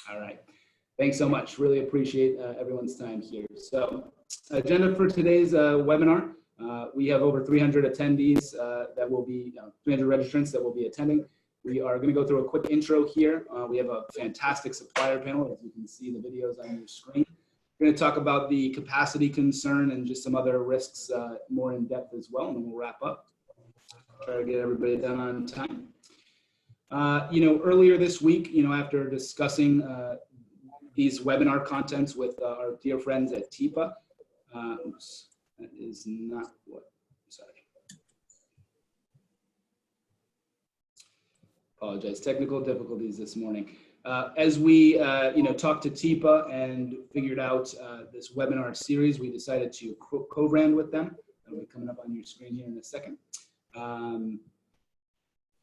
All right. Thanks so much. Really appreciate everyone's time here. So, agenda for today's webinar. We have over 300 attendees that will be, 300 registrants that will be attending. We are going to go through a quick intro here. We have a fantastic supplier panel, as you can see the videos on your screen. We're going to talk about the capacity concern and just some other risks more in depth as well, and then we'll wrap up. Try to get everybody done on time. Earlier this week, after discussing these webinar contents with our dear friends at TIPA, oops, that is not what, sorry. Apologize, technical difficulties this morning. As we, talked to TIPA and figured out this webinar series, we decided to co-brand with them. That'll be coming up on your screen here in a second.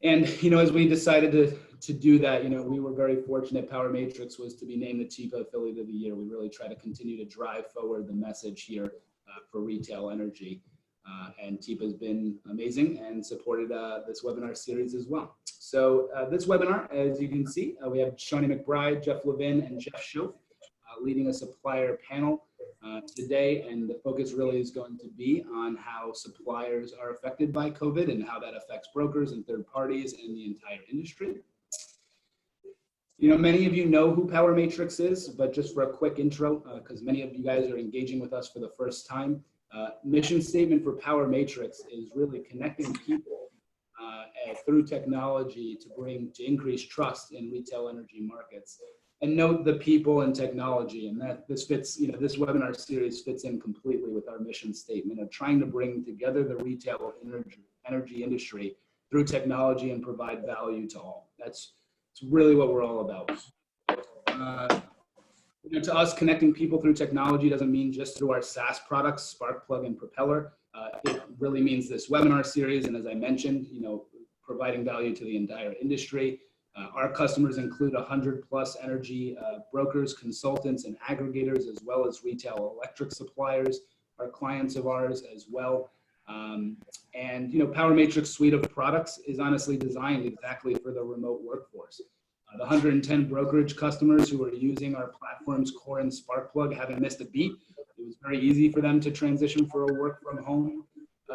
As we decided to do that, we were very fortunate. Power Matrix was to be named the TIPA Affiliate of the Year. We really try to continue to drive forward the message here for retail energy. And TIPA has been amazing and supported this webinar series as well. So this webinar, as you can see, we have Shawnee McBride, Jeff Levin, and Jeff Schoaf leading a supplier panel today, and the focus really is going to be on how suppliers are affected by COVID and how that affects brokers and third parties and the entire industry. Many of you know who Power Matrix is, but just for a quick intro, because many of you guys are engaging with us for the first time, mission statement for Power Matrix is really connecting people through technology to increase trust in retail energy markets. And note the people and technology, and that this fits, this webinar series fits in completely with our mission statement of trying to bring together the retail energy industry through technology and provide value to all. That's really what we're all about. To us, connecting people through technology doesn't mean just through our SaaS products, Sparkplug and Propeller. It really means this webinar series, and as I mentioned, providing value to the entire industry. Our customers include 100+ energy brokers, consultants, and aggregators, as well as retail electric suppliers, are clients of ours as well. Power Matrix suite of products is honestly designed exactly for the remote workforce. The 110 brokerage customers who are using our platform's Core and Sparkplug haven't missed a beat. It was very easy for them to transition for a work from home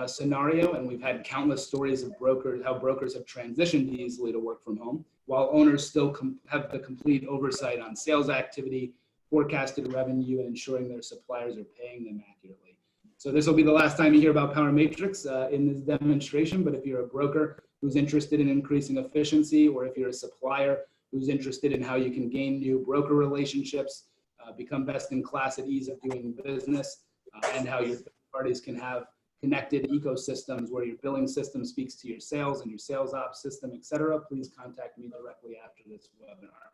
scenario, and we've had countless stories of how brokers have transitioned easily to work from home, while owners still have the complete oversight on sales activity, forecasted revenue, and ensuring their suppliers are paying them accurately. So this will be the last time you hear about Power Matrix in this demonstration, but if you're a broker who's interested in increasing efficiency, or if you're a supplier who's interested in how you can gain new broker relationships, become best in class at ease of doing business, and how your third parties can have connected ecosystems where your billing system speaks to your sales and your sales ops system, et cetera, please contact me directly after this webinar.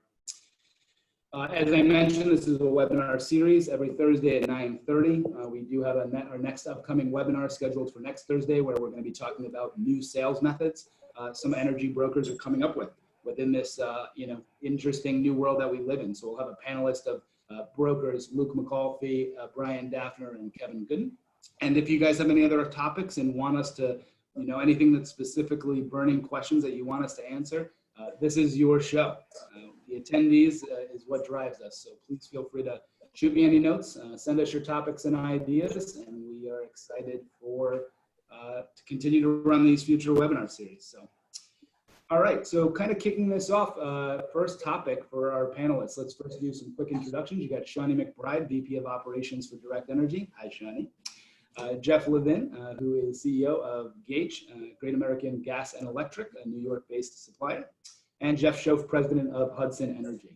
As I mentioned, this is a webinar series every Thursday at 9:30. We do have our next upcoming webinar scheduled for next Thursday, where we're going to be talking about new sales methods some energy brokers are coming up with within this interesting new world that we live in. So we'll have a panelist of brokers, Luke McAuliffe, Brian Daffner, and Kevin Gooden. And if you guys have any other topics and want us to, anything that's specifically burning questions that you want us to answer, this is your show. The attendees is what drives us. So please feel free to shoot me any notes, send us your topics and ideas, and we are excited to continue to run these future webinar series. So, all right, so kind of kicking this off, first topic for our panelists. Let's first do some quick introductions. You got Shawnee McBride, VP of Operations for Direct Energy. Hi, Shawnee. Jeff Levin, who is CEO of Gage, Great American Gas and Electric, a New York-based supplier, and Jeff Schoaf, President of Hudson Energy.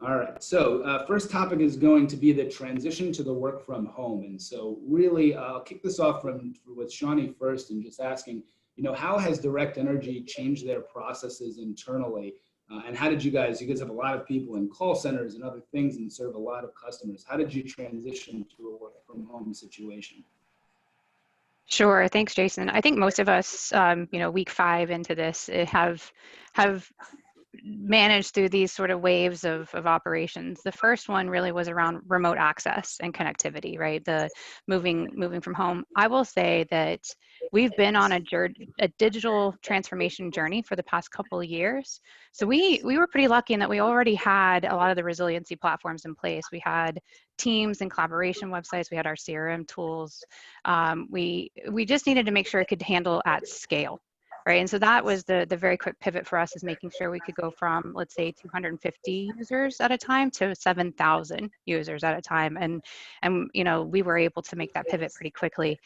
All right, so first topic is going to be the transition to the work from home. And so really, I'll kick this off with Shawnee first and just asking, how has Direct Energy changed their processes internally? And how did you guys have a lot of people in call centers and other things and serve a lot of customers. How did you transition to a work from home situation? Sure, thanks, Jason. I think most of us, week 5 into this, have managed through these sort of waves of operations. The first one really was around remote access and connectivity, right? The moving from home. I will say that we've been on a digital transformation journey for the past couple of years. So we were pretty lucky in that we already had a lot of the resiliency platforms in place. We had teams and collaboration websites. We had our CRM tools. We just needed to make sure it could handle at scale. Right. And so that was the very quick pivot for us, is making sure we could go from, let's say, 250 users at a time to 7,000 users at a time. And we were able to make that pivot pretty quickly.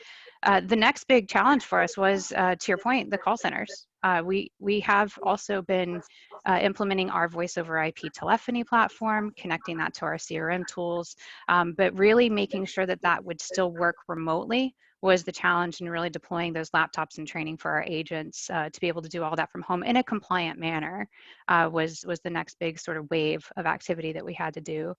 The next big challenge for us was, to your point, the call centers. We have also been implementing our voice over IP telephony platform, connecting that to our CRM tools, but really making sure that that would still work remotely was the challenge, in really deploying those laptops and training for our agents to be able to do all that from home in a compliant manner was the next big sort of wave of activity that we had to do.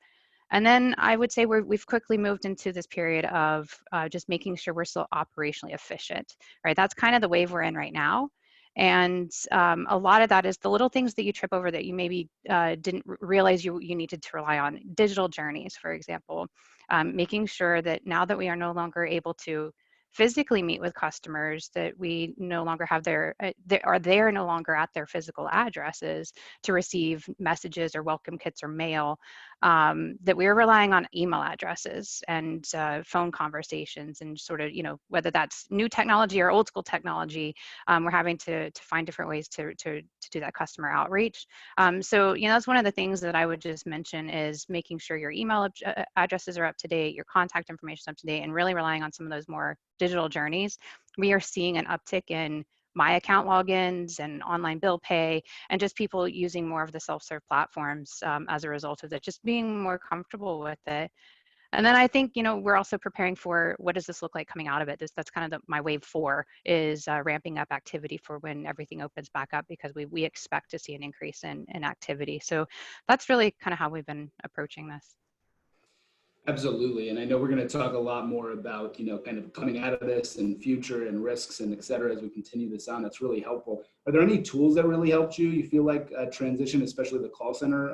And then I would say we've quickly moved into this period of just making sure we're still operationally efficient, right? That's kind of the wave we're in right now. And a lot of that is the little things that you trip over that you maybe didn't realize you needed to rely on. Digital journeys, for example, making sure that now that we are no longer able to physically meet with customers, that we no longer have they're no longer at their physical addresses to receive messages or welcome kits or mail, that we're relying on email addresses and phone conversations, and sort of, whether that's new technology or old school technology, we're having to find different ways to do that customer outreach. So, that's one of the things that I would just mention, is making sure your email addresses are up to date, your contact information is up to date, and really relying on some of those more digital journeys. We are seeing an uptick in my account logins and online bill pay, and just people using more of the self-serve platforms as a result of that, just being more comfortable with it. And then I think, we're also preparing for, what does this look like coming out of it? That's kind of my wave 4, is ramping up activity for when everything opens back up, because we expect to see an increase in activity. So that's really kind of how we've been approaching this. Absolutely. And I know we're going to talk a lot more about, kind of coming out of this and future and risks and et cetera as we continue this on. That's really helpful. Are there any tools that really helped you? You feel like a transition, especially the call center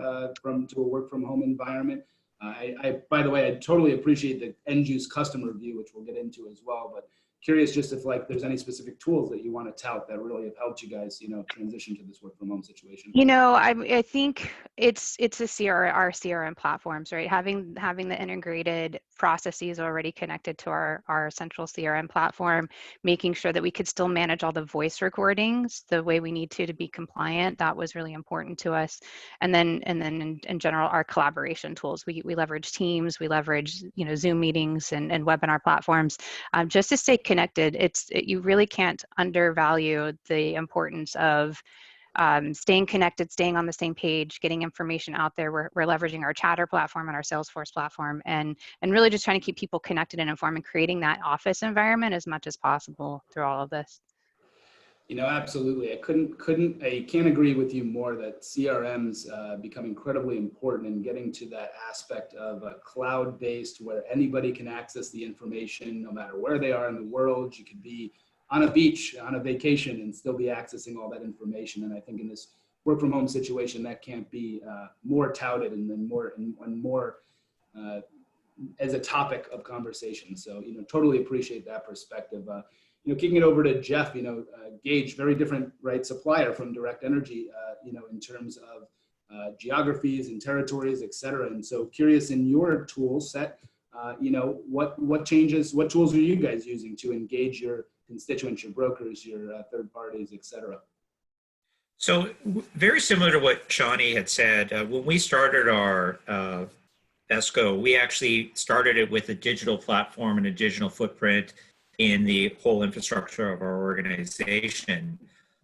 to a work from home environment? By the way, I totally appreciate the end use customer view, which we'll get into as well. But curious just if there's any specific tools that you want to tout that really have helped you guys, transition to this work from home situation. I think it's our CRM platforms, right? Having the integrated processes already connected to our central CRM platform, making sure that we could still manage all the voice recordings the way we need to be compliant. That was really important to us. And then in general, our collaboration tools. We leverage Teams, we leverage Zoom meetings and webinar platforms just to stay connected. You really can't undervalue the importance of staying connected, staying on the same page, getting information out there. We're leveraging our Chatter platform and our Salesforce platform, and really just trying to keep people connected and informed, and creating that office environment as much as possible through all of this. Absolutely. I can't agree with you more that CRMs become incredibly important in getting to that aspect of a cloud-based, where anybody can access the information no matter where they are in the world. You could be on a beach, on a vacation, and still be accessing all that information. And I think in this work from home situation, that can't be more touted and more as a topic of conversation. So, totally appreciate that perspective. Kicking it over to Jeff, Gage, very different, right, supplier from Direct Energy, in terms of geographies and territories, et cetera. And so curious, in your tool set, what tools are you guys using to engage your constituents, your brokers, your third parties, et cetera? So very similar to what Shawnee had said, when we started our ESCO, we actually started it with a digital platform and a digital footprint in the whole infrastructure of our organization.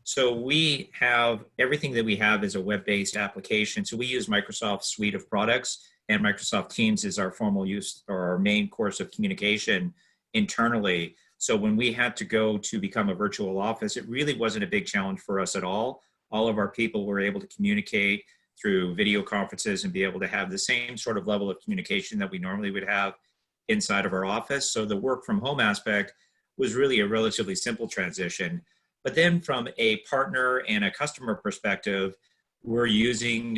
So we have everything that we have is a web-based application. So we use Microsoft's suite of products, and Microsoft Teams is our formal use, or our main course of communication internally. So when we had to go to become a virtual office, it really wasn't a big challenge for us at all. All of our people were able to communicate through video conferences and be able to have the same sort of level of communication that we normally would have inside of our office. So the work from home aspect was really a relatively simple transition. But then from a partner and a customer perspective, we're using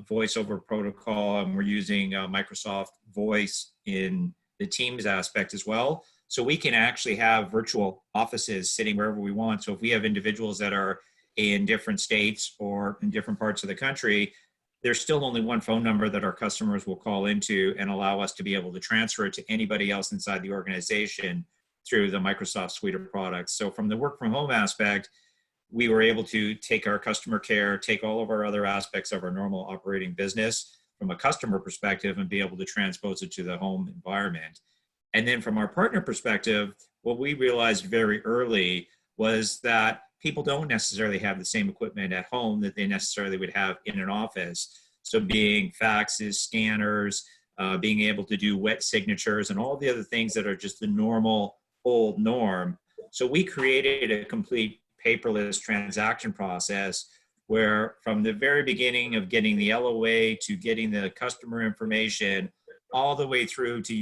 voice over protocol, and we're using Microsoft Voice in the Teams aspect as well. So we can actually have virtual offices sitting wherever we want. So if we have individuals that are in different states or in different parts of the country, there's still only one phone number that our customers will call into and allow us to be able to transfer it to anybody else inside the organization through the Microsoft suite of products. So from the work from home aspect, we were able to take our customer care, take all of our other aspects of our normal operating business from a customer perspective and be able to transpose it to the home environment. And then from our partner perspective, what we realized very early was that people don't necessarily have the same equipment at home that they necessarily would have in an office. So being faxes, scanners, being able to do wet signatures and all the other things that are just the normal old norm. So we created a complete paperless transaction process where from the very beginning of getting the LOA to getting the customer information, all the way through to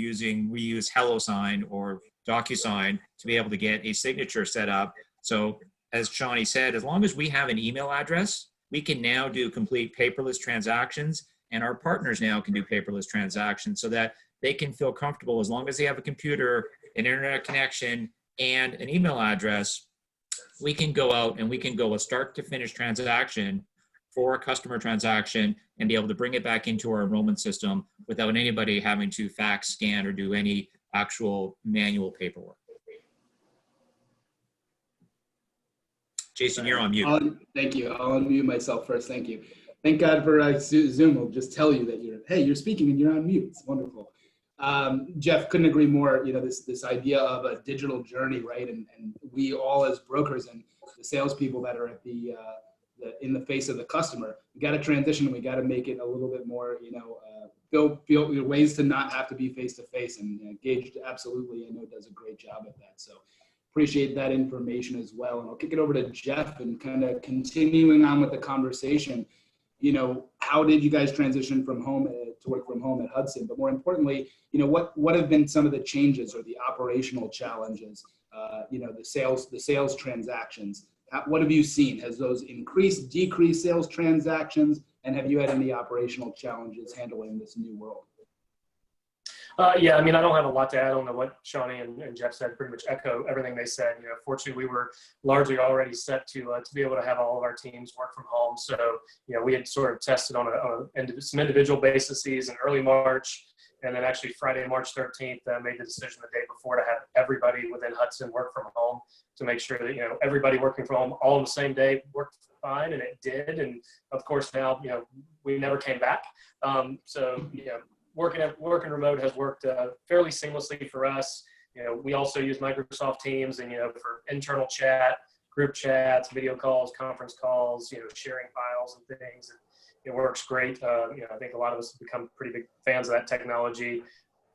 we use HelloSign or DocuSign to be able to get a signature set up. So as Shawnee said, as long as we have an email address, we can now do complete paperless transactions, and our partners now can do paperless transactions so that they can feel comfortable as long as they have a computer, an internet connection, and an email address. We can go out and we can go a start to finish transaction for a customer transaction and be able to bring it back into our enrollment system without anybody having to fax, scan, or do any actual manual paperwork. Jason, you're on mute. Thank you. I'll unmute myself first. Thank you. Thank God for Zoom will just tell you that you're speaking and you're on mute. It's wonderful. Jeff, couldn't agree more. You know, this idea of a digital journey, right? And we all as brokers and the salespeople that are at in the face of the customer, we got to transition. We got to make it a little bit more, feel ways to not have to be face to face. And Gage absolutely, I know, does a great job at that. So appreciate that information as well. And I'll kick it over to Jeff and kind of continuing on with the conversation. You know, how did you guys transition from home to work from home at Hudson? But more importantly, what have been some of the changes or the operational challenges? The sales transactions. What have you seen? Has those increased, decreased sales transactions? And have you had any operational challenges handling this new world? Yeah, I mean, I don't have a lot to add on to what Shawnee and Jeff said. Pretty much echo everything they said. Fortunately, we were largely already set to be able to have all of our teams work from home. So, we had sort of tested on some individual basis in early March, and then actually Friday, March 13th, made the decision the day before to have everybody within Hudson work from home to make sure that everybody working from home all on the same day worked fine, and it did. And of course, now we never came back. Working remote has worked fairly seamlessly for us. We also use Microsoft Teams and, for internal chat, group chats, video calls, conference calls, sharing files and things. And it works great. I think a lot of us have become pretty big fans of that technology.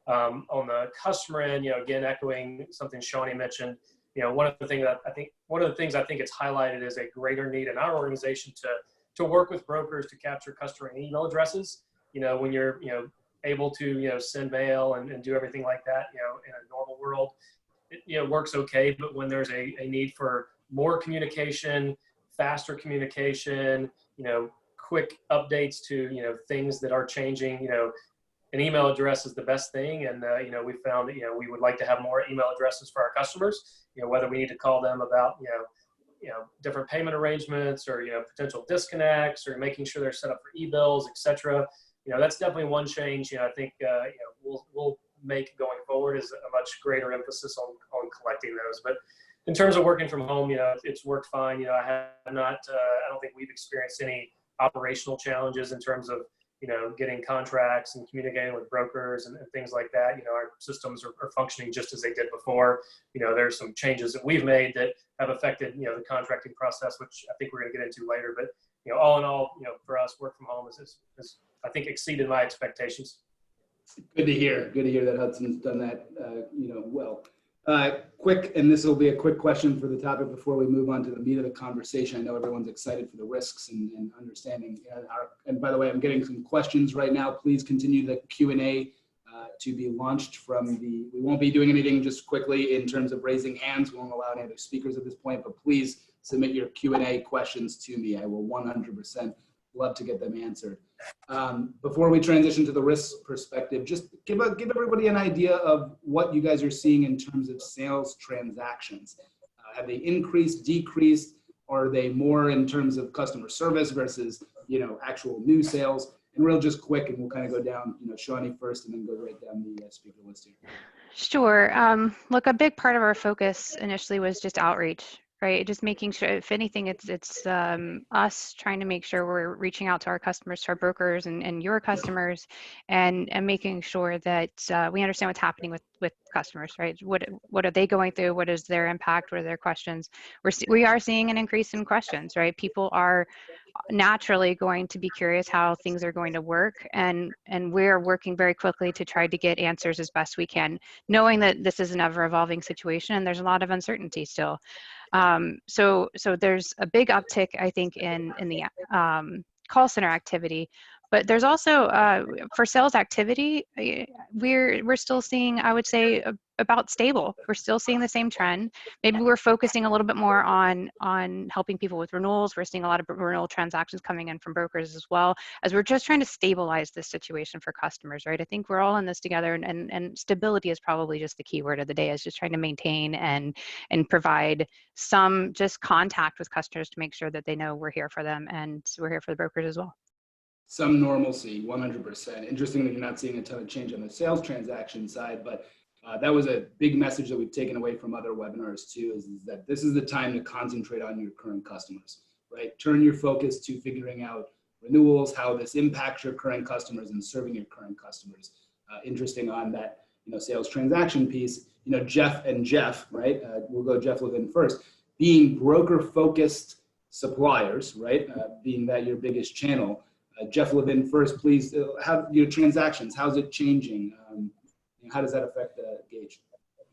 On the customer end, again, echoing something Shawnee mentioned, one of the things I think it's highlighted is a greater need in our organization to work with brokers to capture customer email addresses. When you're, able to, send mail and do everything like that, in a normal world, it works okay. But when there's a need for more communication, faster communication, quick updates to, things that are changing, an email address is the best thing. And, we found that, we would like to have more email addresses for our customers, whether we need to call them about, different payment arrangements or, potential disconnects or making sure they're set up for e-bills, et cetera. That's definitely one change. I think we'll make going forward is a much greater emphasis on collecting those. But in terms of working from home, it's worked fine. I don't think we've experienced any operational challenges in terms of getting contracts and communicating with brokers and things like that. Our systems are functioning just as they did before. There's some changes that we've made that have affected the contracting process, which I think we're going to get into later. But all in all, for us, work from home is I think exceeded my expectations. Good to hear. Good to hear that Hudson's done that, well. Quick, and this will be a quick question for the topic before we move on to the meat of the conversation. I know everyone's excited for the risks and understanding. And by the way, I'm getting some questions right now. Please continue the Q&A to be launched from we won't be doing anything just quickly in terms of raising hands. We won't allow any other speakers at this point, but please submit your Q&A questions to me. I will 100% love to get them answered. Before we transition to the risk perspective, just give everybody an idea of what you guys are seeing in terms of sales transactions. Have they increased, decreased? Are they more in terms of customer service versus, actual new sales? And real just quick, and we'll kind of go down, Shawnee first and then go right down the speaker list here. Sure. Look, a big part of our focus initially was just outreach, right? Just making sure, if anything, it's us trying to make sure we're reaching out to our customers, to our brokers and your customers, and making sure that we understand what's happening with customers, right? What are they going through? What is their impact? What are their questions? We are seeing an increase in questions, right? People are naturally going to be curious how things are going to work, and we're working very quickly to try to get answers as best we can, knowing that this is an ever evolving situation and there's a lot of uncertainty still. So there's a big uptick, I think, in the call center activity, but there's also for sales activity, we're still seeing, I would say, about stable. We're still seeing the same trend. Maybe we're focusing a little bit more on helping people with renewals. We're seeing a lot of renewal transactions coming in from brokers as well, as we're just trying to stabilize this situation for customers, right? I think we're all in this together, and stability is probably just the key word of the day, is just trying to maintain and provide some just contact with customers to make sure that they know we're here for them and we're here for the brokers as well. Some normalcy, 100%. Interesting that you're not seeing a ton of change on the sales transaction side, but that was a big message that we've taken away from other webinars too, is that this is the time to concentrate on your current customers, right? Turn your focus to figuring out renewals, how this impacts your current customers and serving your current customers. Interesting on that, sales transaction piece, Jeff, right? We'll go Jeff Levin first. Being broker-focused suppliers, right? Being that your biggest channel. Jeff Levin first, please. How your transactions? How's it changing? How does that affect Gage?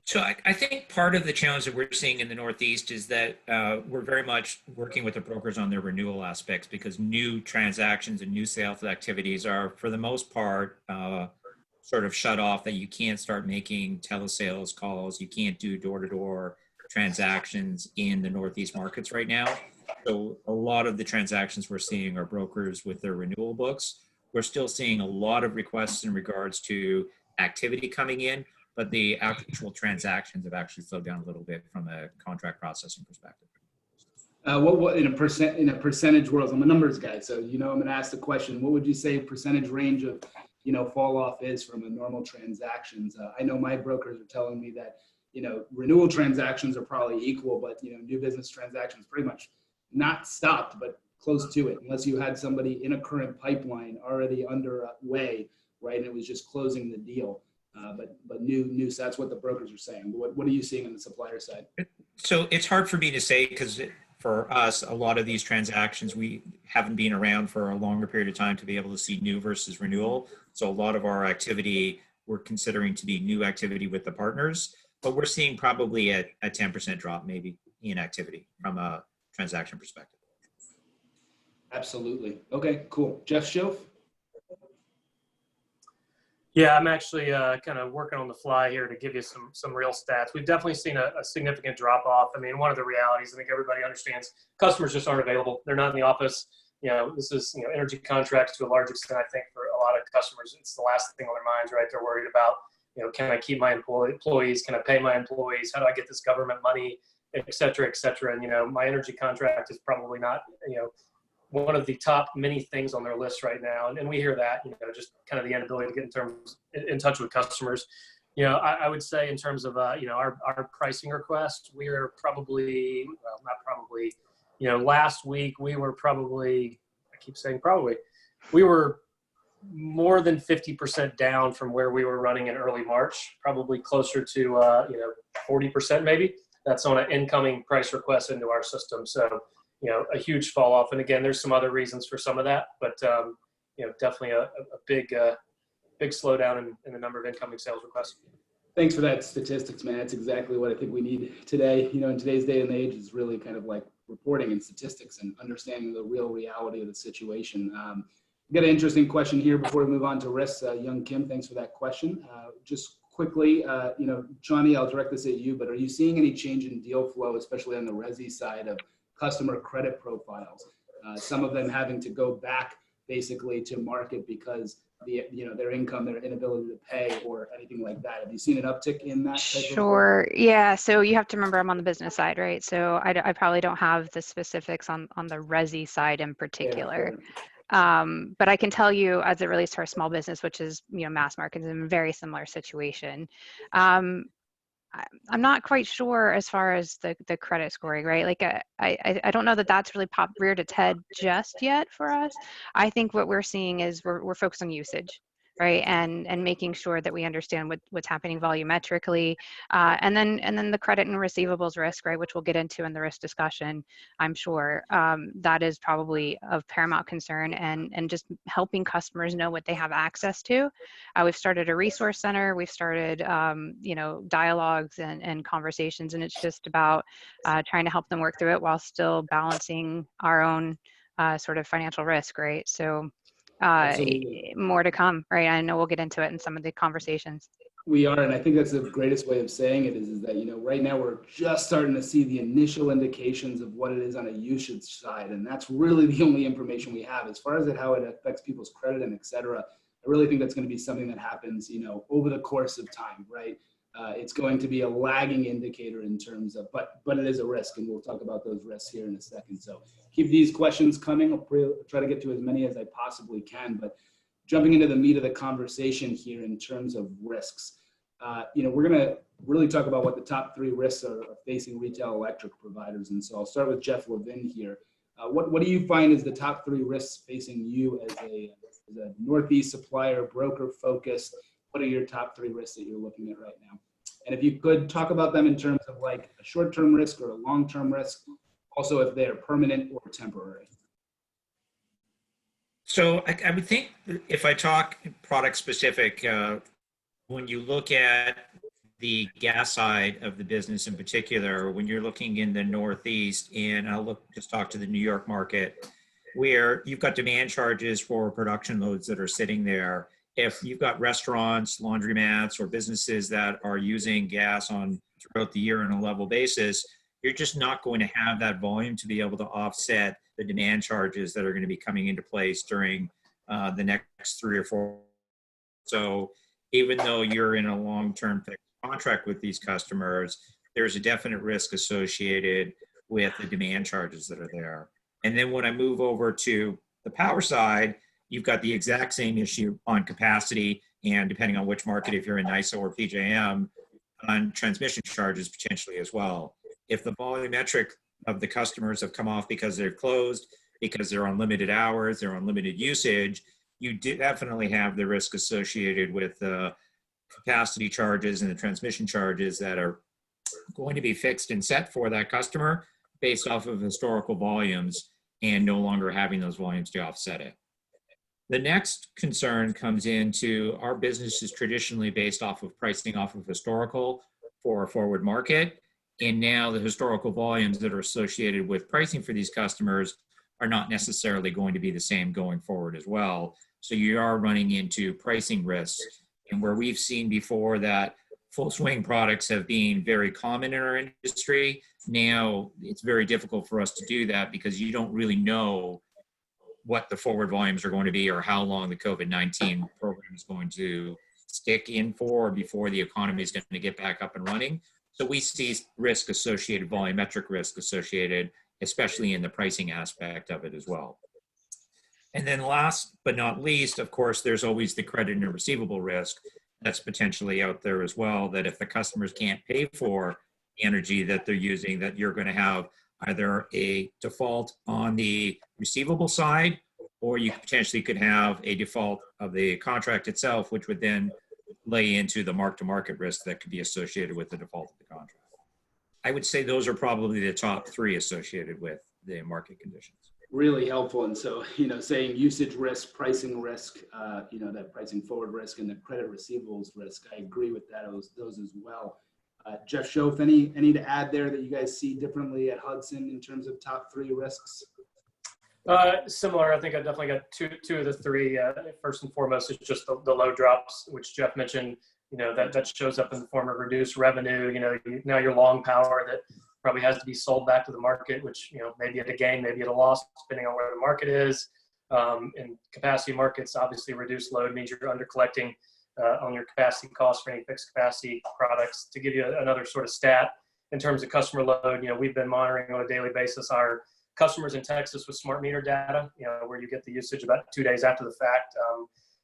So I think part of the challenge that we're seeing in the Northeast is that we're very much working with the brokers on their renewal aspects, because new transactions and new sales activities are, for the most part, sort of shut off, that you can't start making telesales calls. You can't do door-to-door transactions in the Northeast markets right now. So a lot of the transactions we're seeing are brokers with their renewal books. We're still seeing a lot of requests in regards to activity coming in, but the actual transactions have actually slowed down a little bit from a contract processing perspective. What in a percentage world? I'm a numbers guy, so I'm going to ask the question. What would you say percentage range of fall off is from a normal transactions? I know my brokers are telling me that renewal transactions are probably equal, but new business transactions pretty much not stopped, but close to it, unless you had somebody in a current pipeline already underway, right? And it was just closing the deal. But new, so that's what the brokers are saying. What are you seeing on the supplier side? So it's hard for me to say, because for us, a lot of these transactions, we haven't been around for a longer period of time to be able to see new versus renewal. So a lot of our activity, we're considering to be new activity with the partners, but we're seeing probably a 10% drop maybe in activity from a transaction perspective. Absolutely. Okay, cool. Jeff Schoaf? Yeah, I'm actually kind of working on the fly here to give you some real stats. We've definitely seen a significant drop off. I mean, one of the realities, I think everybody understands, customers just aren't available. They're not in the office. This is, energy contracts to a large extent. I think for a lot of customers, it's the last thing on their minds, right? They're worried about, can I keep my employees? Can I pay my employees? How do I get this government money, et cetera, et cetera? And, my energy contract is probably not, one of the top many things on their list right now. And we hear that, just kind of the inability to get in touch with customers. I would say in terms of, our pricing request, we are probably, well, not probably, last week we were probably, I keep saying probably, we were more than 50% down from where we were running in early March, probably closer to, 40% maybe. That's on an incoming price request into our system. So, a huge fall off. And again, there's some other reasons for some of that, but, definitely a big slowdown in the number of incoming sales requests. Thanks for that statistics, man. That's exactly what I think we need today. In today's day and age, is really kind of like reporting and statistics and understanding the real reality of the situation. We've got an interesting question here before we move on to risks. Young Kim, thanks for that question. Just quickly, Johnny, I'll direct this at you, but are you seeing any change in deal flow, especially on the resi side of customer credit profiles? Some of them having to go back basically to market because their income, their inability to pay or anything like that. Have you seen an uptick in that type of? Sure. Yeah. So you have to remember I'm on the business side, right? So I probably don't have the specifics on the resi side in particular. But I can tell you as it relates to our small business, which is, mass market, is in a very similar situation. I'm not quite sure as far as the credit scoring, right? Like I don't know that that's really reared its head just yet for us. I think what we're seeing is we're focused on usage, right? And making sure that we understand what's happening volumetrically, and then the credit and receivables risk, right, which we'll get into in the risk discussion. I'm sure that is probably of paramount concern, and just helping customers know what they have access to. We've started a resource center. We've started, dialogues and conversations, and it's just about trying to help them work through it while still balancing our own sort of financial risk, right? So more to come, right? I know we'll get into it in some of the conversations. We are, and I think that's the greatest way of saying it is that, right now we're just starting to see the initial indications of what it is on a usage side. And that's really the only information we have as far as how it affects people's credit and et cetera. I really think that's going to be something that happens, over the course of time, right? It's going to be a lagging indicator in terms of, but it is a risk, and we'll talk about those risks here in a second. So keep these questions coming. I'll try to get to as many as I possibly can, but jumping into the meat of the conversation here in terms of risks, we're going to really talk about what the top 3 risks are facing retail electric providers. And so I'll start with Jeff Levin here. What do you find is the top 3 risks facing you as a Northeast supplier, broker focused? What are your top 3 risks that you're looking at right now? And if you could talk about them in terms of like a short-term risk or a long-term risk, also if they're permanent or temporary. So I would think if I talk product specific, when you look at the gas side of the business in particular, when you're looking in the Northeast, and just talk to the New York market, where you've got demand charges for production loads that are sitting there. If you've got restaurants, laundromats, or businesses that are using gas throughout the year on a level basis, you're just not going to have that volume to be able to offset the demand charges that are going to be coming into place during the next 3 or 4. So even though you're in a long-term fixed contract with these customers, there's a definite risk associated with the demand charges that are there. And then when I move over to the power side, you've got the exact same issue on capacity, and depending on which market, if you're in NYSO or PJM, on transmission charges potentially as well. If the volumetric of the customers have come off because they're closed, because they're on limited hours, they're on limited usage, you definitely have the risk associated with the capacity charges and the transmission charges that are going to be fixed and set for that customer based off of historical volumes and no longer having those volumes to offset it. The next concern comes into our business is traditionally based off of pricing off of historical for a forward market. And now the historical volumes that are associated with pricing for these customers are not necessarily going to be the same going forward as well. So you are running into pricing risks. And where we've seen before that full swing products have been very common in our industry, now it's very difficult for us to do that because you don't really know what the forward volumes are going to be or how long the COVID-19 program is going to stick in for before the economy is going to get back up and running. So we see risk associated, volumetric risk associated, especially in the pricing aspect of it as well. And then last but not least, of course, there's always the credit and receivable risk that's potentially out there as well, that if the customers can't pay for the energy that they're using, that you're going to have either a default on the receivable side, or you potentially could have a default of the contract itself, which would then lay into the mark-to-market risk that could be associated with the default of the contract. I would say those are probably the top 3 associated with the market conditions. Really helpful. And so, saying usage risk, pricing risk, that pricing forward risk and the credit receivables risk, I agree with those as well. Jeff Schoaf, any to add there that you guys see differently at Hudson in terms of top 3 risks? Similar. I think I definitely got two of the 3. First and foremost is just the load drops, which Jeff mentioned. That shows up in the form of reduced revenue. Now your long power that probably has to be sold back to the market, which, maybe at a gain, maybe at a loss, depending on where the market is. In capacity markets, obviously reduced load means you're under collecting on your capacity costs for any fixed capacity products. To give you another sort of stat in terms of customer load, we've been monitoring on a daily basis our customers in Texas with smart meter data, where you get the usage about 2 days after the fact.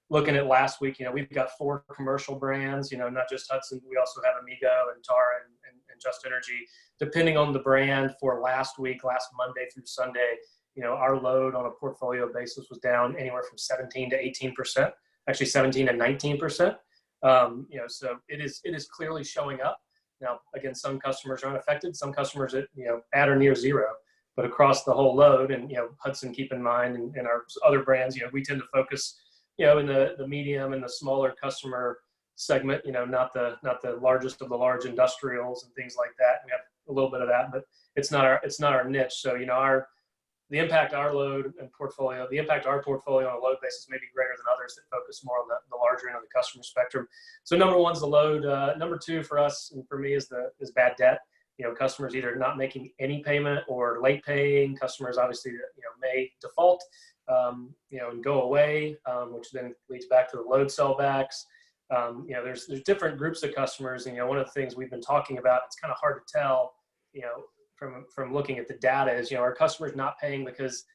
Looking at last week, we've got 4 commercial brands, not just Hudson. We also have Amigo and Tara and Just Energy. Depending on the brand, for last week, last Monday through Sunday, our load on a portfolio basis was down anywhere from 17 to 18%, actually 17 to 19%. So it is clearly showing up. Now, again, some customers are unaffected, some customers at or near zero, but across the whole load, and Hudson, keep in mind, and our other brands, we tend to focus in the medium and the smaller customer segment, not the largest of the large industrials and things like that. We have a little bit of that, but it's not our niche. So the impact our load and portfolio, the impact our portfolio on a load basis may be greater than others that focus more on the larger end of the customer spectrum. So number one is the load. Number two for us and for me is bad debt. Customers either not making any payment or late paying. Customers obviously may default, and go away, which then leads back to the load sellbacks. There's different groups of customers, and one of the things we've been talking about, it's kind of hard to tell, from looking at the data, is our customers not paying because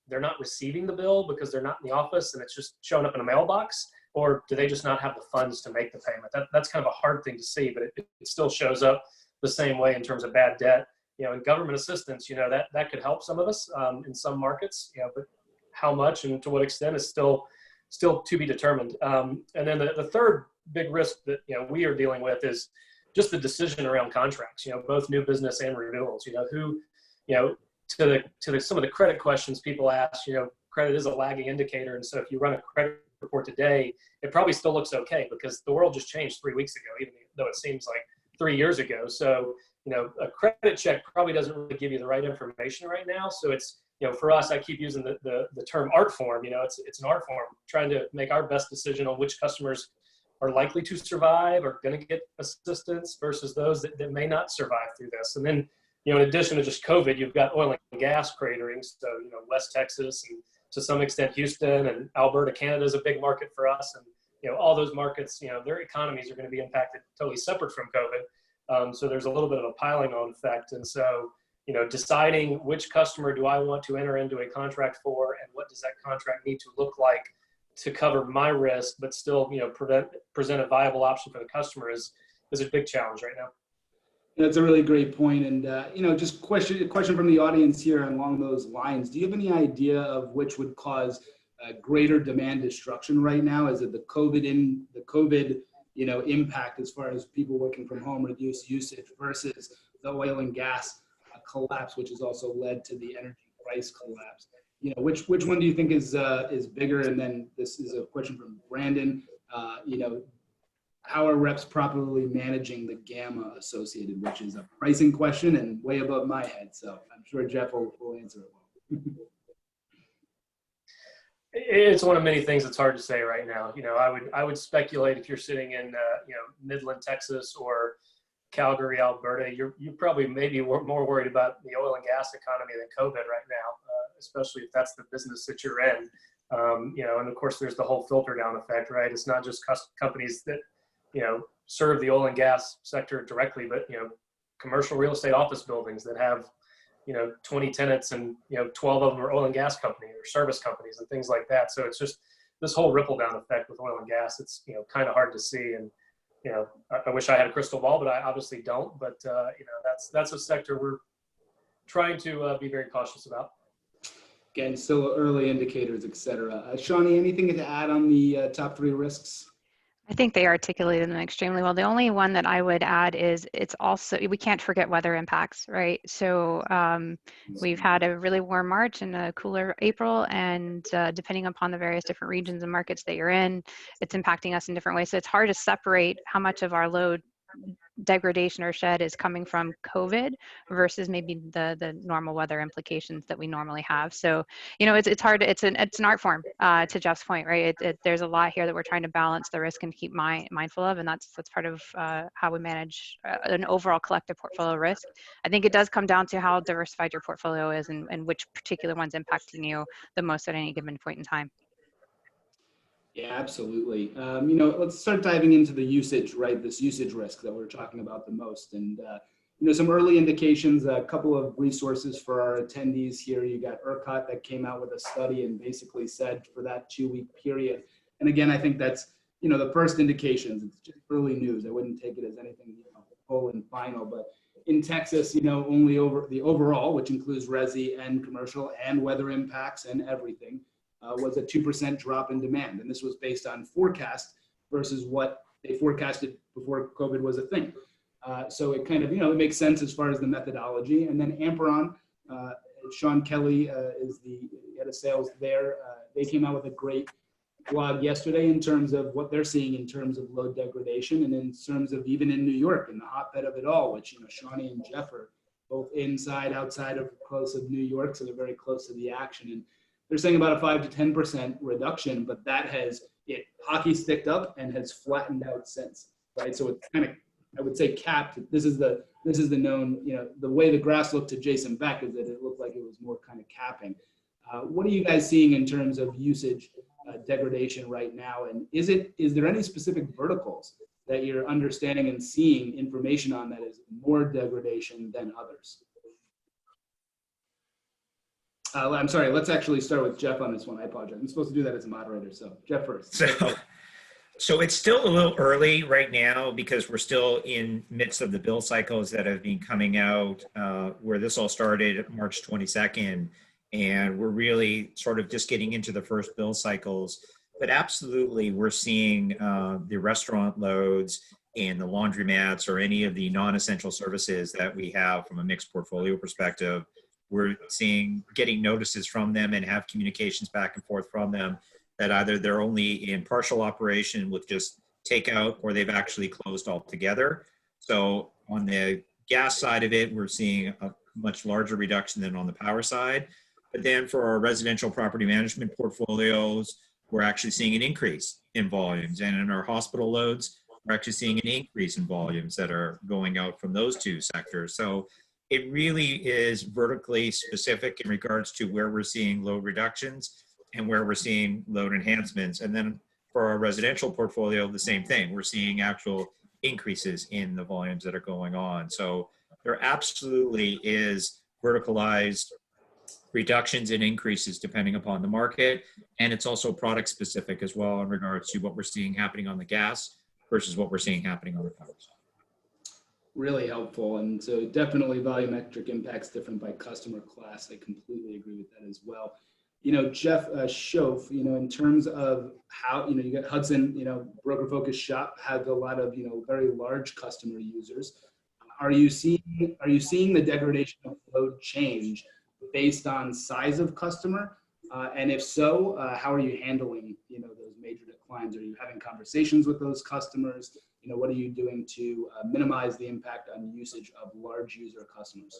they're not receiving the bill because they're not in the office and it's just showing up in a mailbox, or do they just not have the funds to make the payment? That's kind of a hard thing to see, but it still shows up the same way in terms of bad debt. And government assistance, that could help some of us in some markets, but how much and to what extent is still to be determined. And then the third big risk that we are dealing with is just the decision around contracts. Both new business and renewals. Who, to some of the credit questions people ask. Credit is a lagging indicator, and so if you run a credit report today, it probably still looks okay because the world just changed 3 weeks ago, even though it seems like 3 years ago. So a credit check probably doesn't really give you the right information right now. So it's for us, I keep using the term art form. It's an art form, trying to make our best decision on which customers are likely to survive or going to get assistance versus those that may not survive through this. And then, in addition to just COVID, you've got oil and gas cratering. So, West Texas and to some extent Houston and Alberta, Canada is a big market for us. And, all those markets, their economies are going to be impacted totally separate from COVID. So there's a little bit of a piling on effect. And so, deciding which customer do I want to enter into a contract for and what does that contract need to look like to cover my risk, but still, present a viable option for the customer is a big challenge right now. That's a really great point. And, just question from the audience here along those lines. Do you have any idea of which would cause greater demand destruction right now? Is it the COVID impact as far as people working from home, reduced usage, versus the oil and gas collapse, which has also led to the energy price collapse? Which one do you think is bigger? And then this is a question from Brandon. How are reps properly managing the gamma associated, which is a pricing question and way above my head. So I'm sure Jeff will answer it well. It's one of many things that's hard to say right now. I would speculate if you're sitting in Midland, Texas, or Calgary, Alberta, you're probably maybe more worried about the oil and gas economy than COVID right now, especially if that's the business that you're in. And of course, there's the whole filter down effect, right? It's not just companies that serve the oil and gas sector directly, but commercial real estate office buildings that have 20 tenants and 12 of them are oil and gas companies or service companies and things like that. So it's just this whole ripple down effect with oil and gas. It's kind of hard to see, and I wish I had a crystal ball, but I obviously don't. But that's a sector we're trying to be very cautious about. Again, still early indicators, et cetera. Shawnee, anything to add on the top 3 risks? I think they articulated them extremely well. The only one that I would add is we can't forget weather impacts, right? So we've had a really warm March and a cooler April, and depending upon the various different regions and markets that you're in, it's impacting us in different ways. So it's hard to separate how much of our load degradation or shed is coming from COVID versus maybe the normal weather implications that we normally have. So, it's hard. It's an art form, to Jeff's point, right? There's a lot here that we're trying to balance the risk and keep mindful of, and that's part of how we manage an overall collective portfolio risk. I think it does come down to how diversified your portfolio is and which particular one's impacting you the most at any given point in time. Yeah, absolutely. Let's start diving into the usage, right? This usage risk that we're talking about the most. And, some early indications, a couple of resources for our attendees here. You got ERCOT that came out with a study and basically said for that 2-week period. And again, I think that's, the first indications. It's just early news. I wouldn't take it as anything, full and final. But in Texas, only over the overall, which includes resi and commercial and weather impacts and everything, was a 2% drop in demand. And this was based on forecast versus what they forecasted before COVID was a thing. So it kind of, it makes sense as far as the methodology. And then Amperon, Sean Kelly is the head of sales there. They came out with a great blog yesterday in terms of what they're seeing in terms of load degradation and in terms of even in New York, in the hotbed of it all, which, Shawnee and Jeff are both inside, outside of close of New York, so they're very close to the action. And they're saying about a 5 to 10% reduction, but that has hockey sticked up and has flattened out since, right? So it's kind of, I would say, capped. This is the known, the way the grass looked to Jason Beck is that it looked like it was more kind of capping. What are you guys seeing in terms of usage degradation right now? And is there any specific verticals that you're understanding and seeing information on that is more degradation than others? I'm sorry, let's actually start with Jeff on this one. I apologize. I'm supposed to do that as a moderator, so Jeff first. So it's still a little early right now because we're still in midst of the bill cycles that have been coming out, where this all started March 22nd, and we're really sort of just getting into the first bill cycles. But absolutely, we're seeing the restaurant loads and the laundromats or any of the non-essential services that we have from a mixed portfolio perspective. We're getting notices from them and have communications back and forth from them that either they're only in partial operation with just takeout or they've actually closed altogether. So on the gas side of it, we're seeing a much larger reduction than on the power side. But then for our residential property management portfolios, we're actually seeing an increase in volumes. And in our hospital loads, we're actually seeing an increase in volumes that are going out from those two sectors. So it really is vertically specific in regards to where we're seeing load reductions and where we're seeing load enhancements. And then for our residential portfolio, the same thing. We're seeing actual increases in the volumes that are going on. So there absolutely is verticalized reductions and increases depending upon the market. And it's also product specific as well in regards to what we're seeing happening on the gas versus what we're seeing happening on the power side. Really helpful. And so definitely volumetric impacts different by customer class. I completely agree with that as well. Jeff Schoaf, in terms of how, you got Hudson, broker focused shop has a lot of, very large customer users. Are you seeing the degradation of load change based on size of customer? And if so, how are you handling, those major declines? Are you having conversations with those customers? What are you doing to minimize the impact on usage of large user customers?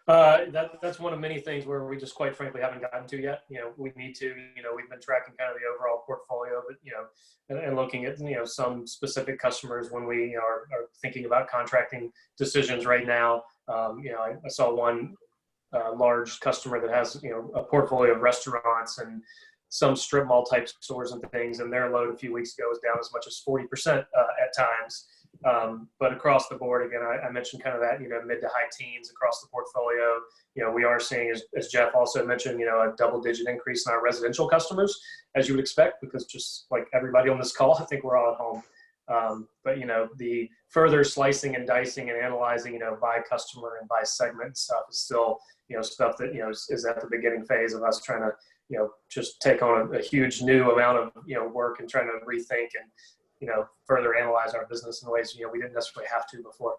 That's one of many things where we just quite frankly haven't gotten to yet. We need to, we've been tracking kind of the overall portfolio, but, and looking at, some specific customers when we are thinking about contracting decisions right now. I saw one large customer that has, a portfolio of restaurants and some strip mall type stores and things, and their load a few weeks ago was down as much as 40% at times. But across the board, again, I mentioned kind of that, mid to high teens across the portfolio. We are seeing, as Jeff also mentioned, a double-digit increase in our residential customers, as you would expect, because just like everybody on this call, I think we're all at home. But, the further slicing and dicing and analyzing, by customer and by segment and stuff is still, stuff that, is at the beginning phase of us trying to, just take on a huge new amount of, work and trying to rethink and, further analyze our business in ways, we didn't necessarily have to before.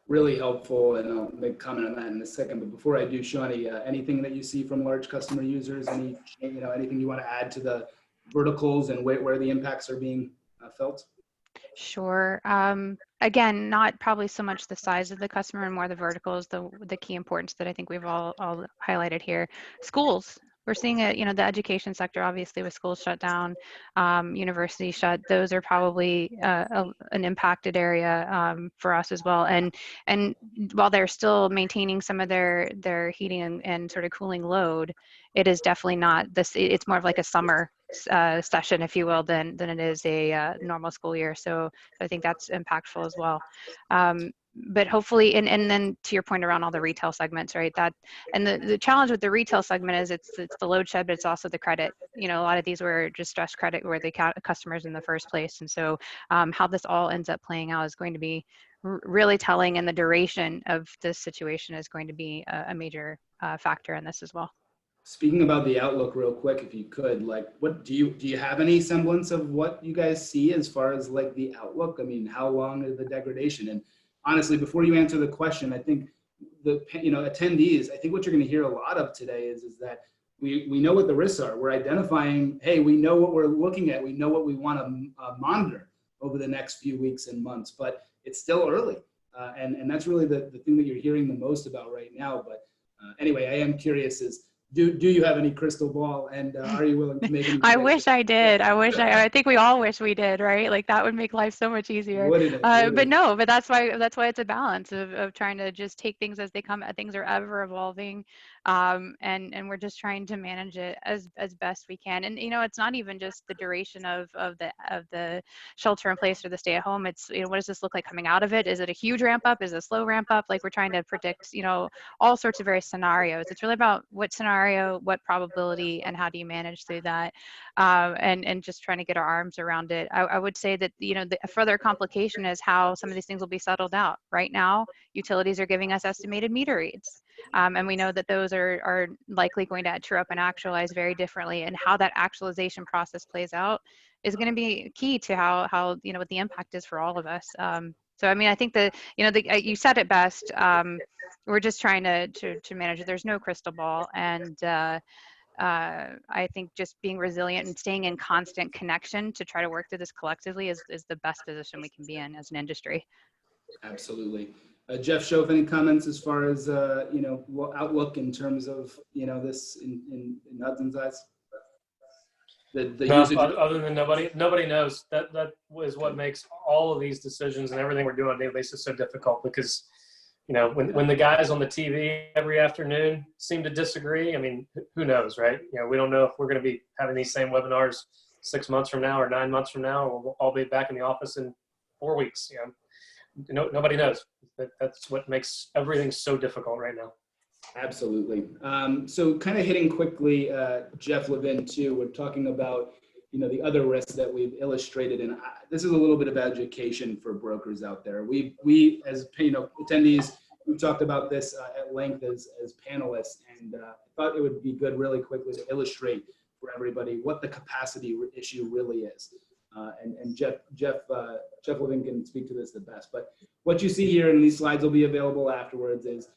Really helpful, and I'll make a comment on that in a second. But before I do, Shawnee, anything that you see from large customer users, anything you want to add to the verticals and where the impacts are being felt? Sure. Again, not probably so much the size of the customer and more the verticals, the key importance that I think we've all highlighted here. Schools. We're seeing it, the education sector, obviously, with schools shut down, universities shut. Those are probably an impacted area for us as well. And while they're still maintaining some of their heating and sort of cooling load, it is definitely not this. It's more of like a summer session, if you will, than it is a normal school year. So I think that's impactful as well. But hopefully, and then to your point around all the retail segments, right? And the challenge with the retail segment is it's the load shed, but it's also the credit. A lot of these were just stress credit where they count customers in the first place. And so how this all ends up playing out is going to be really telling, and the duration of this situation is going to be a major factor in this as well. Speaking about the outlook real quick, if you could, like, what do you have any semblance of what you guys see as far as like the outlook? I mean, how long is the degradation? And honestly, before you answer the question, I think the attendees, I think what you're going to hear a lot of today is that we know what the risks are. We're identifying, hey, we know what we're looking at. We know what we want to monitor over the next few weeks and months, but it's still early. And that's really the thing that you're hearing the most about right now. But anyway, I am curious do you have any crystal ball, and are you willing to make any I wish I did. I think we all wish we did, right? Like that would make life so much easier. Wouldn't it? But no, but that's why it's a balance of trying to just take things as they come. Things are ever evolving. And we're just trying to manage it as best we can. And it's not even just the duration of the shelter in place or the stay at home. It's what does this look like coming out of it? Is it a huge ramp up? Is it a slow ramp up? Like we're trying to predict all sorts of various scenarios. It's really about what scenario, what probability, and how do you manage through that, and just trying to get our arms around it. I would say that the further complication is how some of these things will be settled out. Right now, utilities are giving us estimated meter reads. And we know that those are likely going to true up and actualize very differently, and how that actualization process plays out is going to be key to how what the impact is for all of us. So I mean, I think you said it best. We're just trying to manage it. There's no crystal ball, and I think just being resilient and staying in constant connection to try to work through this collectively is the best position we can be in as an industry. Absolutely. Jeff Schoaf, any comments as far as outlook in terms of this in Hudson's eyes? The no, usage other than nobody knows. That is what makes all of these decisions and everything we're doing on a daily basis so difficult, because when the guys on the TV every afternoon seem to disagree, I mean, who knows, right? We don't know if we're going to be having these same webinars 6 months from now or 9 months from now, or we'll all be back in the office in 4 weeks. Nobody knows. That's what makes everything so difficult right now. Absolutely. So kind of hitting quickly, Jeff Levin too, we're talking about, the other risks that we've illustrated. And this is a little bit of education for brokers out there. We as attendees, we've talked about this at length as panelists, and I thought it would be good really quickly to illustrate for everybody what the capacity issue really is. And Jeff Levin can speak to this the best. But what you see here, and these slides will be available afterwards, is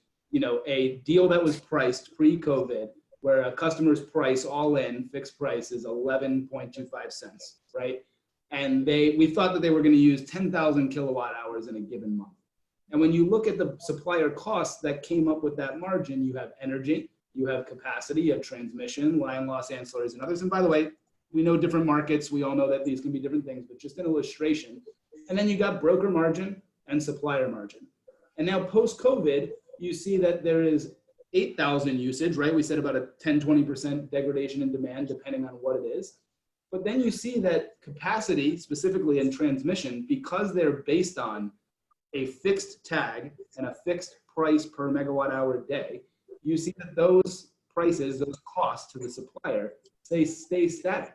a deal that was priced pre-COVID, where a customer's price all in fixed price is 11.25 cents, right? And we thought that they were going to use 10,000 kilowatt hours in a given month. And when you look at the supplier costs that came up with that margin, you have energy, you have capacity, you have transmission, line loss, ancillaries, and others. And by the way, we know different markets. We all know that these can be different things, but just an illustration. And then you got broker margin and supplier margin. And now post-COVID, you see that there is 8,000 usage, right? We said about a 10-20% degradation in demand, depending on what it is. But then you see that capacity, specifically in transmission, because they're based on a fixed tag and a fixed price per megawatt hour day, you see that those prices, those costs to the supplier, they stay static.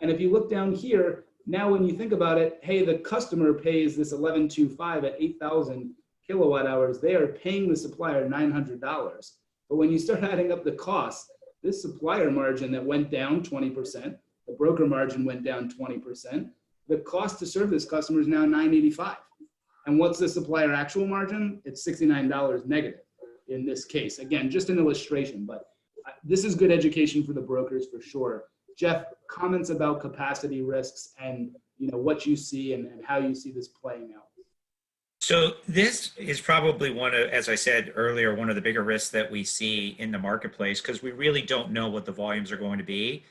And if you look down here, now when you think about it, hey, the customer pays this 11.25 at 8,000 kilowatt hours, they are paying the supplier $900. But when you start adding up the costs, this supplier margin that went down 20%, the broker margin went down 20%, the cost to serve this customer is now $985. And what's the supplier actual margin? It's $69 negative in this case. Again, just an illustration, but this is good education for the brokers for sure. Jeff, comments about capacity risks and what you see and how you see this playing out. So this is probably one of, as I said earlier, one of the bigger risks that we see in the marketplace, because we really don't know what the volumes are going to be.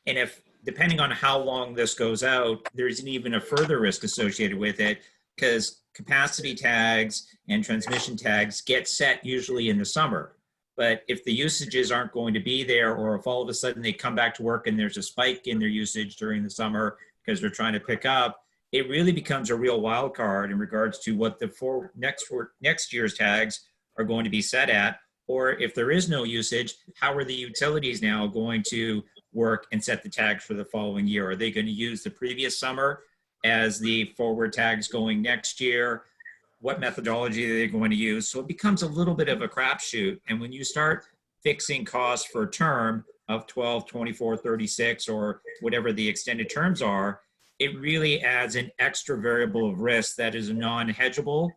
And if, depending on how long this goes out, there's an even a further risk associated with it, because capacity tags and transmission tags get set usually in the summer. But if the usages aren't going to be there, or if all of a sudden they come back to work and there's a spike in their usage during the summer because they're trying to pick up, it really becomes a real wild card in regards to what the next year's tags are going to be set at. Or if there is no usage, how are the utilities now going to work and set the tags for the following year? Are they going to use the previous summer as the forward tags going next year? What methodology are they going to use? So it becomes a little bit of a crapshoot. And when you start fixing costs for a term of 12, 24, 36, or whatever the extended terms are, it really adds an extra variable of risk that is a non-hedgeable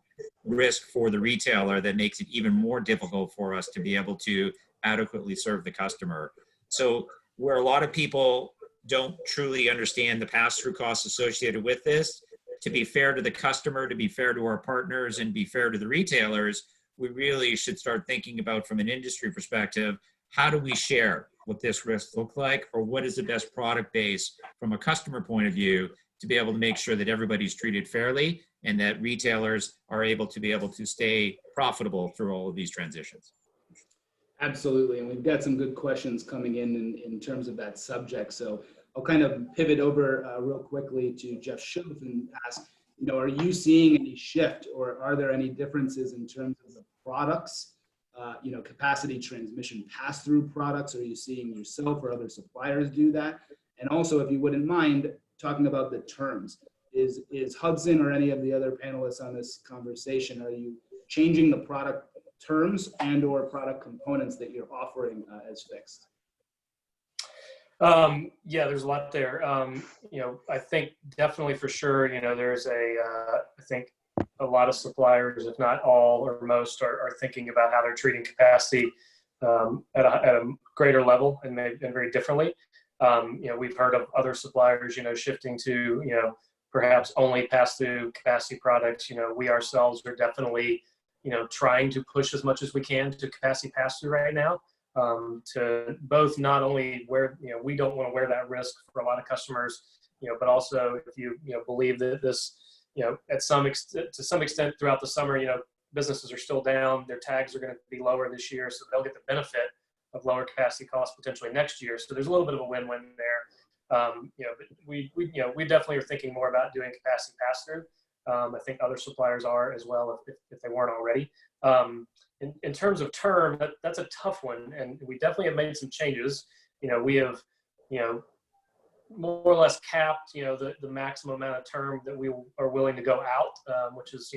risk for the retailer that makes it even more difficult for us to be able to adequately serve the customer. So where a lot of people don't truly understand the pass-through costs associated with this, to be fair to the customer, to be fair to our partners, and be fair to the retailers, we really should start thinking about, from an industry perspective, how do we share what this risk looks like, or what is the best product base from a customer point of view to be able to make sure that everybody's treated fairly and that retailers are able to stay profitable through all of these transitions. Absolutely, and we've got some good questions coming in terms of that subject. So I'll kind of pivot over real quickly to Jeff Schultz and ask, are you seeing any shift, or are there any differences in terms of the products, capacity transmission pass-through products? Are you seeing yourself or other suppliers do that? And also, if you wouldn't mind talking about the terms, is Hudson or any of the other panelists on this conversation, are you changing the product terms and or product components that you're offering as fixed? Yeah, there's a lot there. I think definitely for sure, there's I think a lot of suppliers, if not all or most, are thinking about how they're treating capacity at a greater level and very differently. We've heard of other suppliers, shifting to, perhaps only pass through capacity products. We ourselves are definitely, trying to push as much as we can to capacity pass through right now. To both not only where, we don't want to wear that risk for a lot of customers, but also if you, believe that this, to some extent throughout the summer, businesses are still down, their tags are going to be lower this year, so they'll get the benefit of lower capacity costs potentially next year. So there's a little bit of a win-win there. But we definitely are thinking more about doing capacity pass-through. I think other suppliers are as well, if they weren't already. In terms of term, that's a tough one, and we definitely have made some changes. We have, more or less capped, the maximum amount of term that we are willing to go out, which is,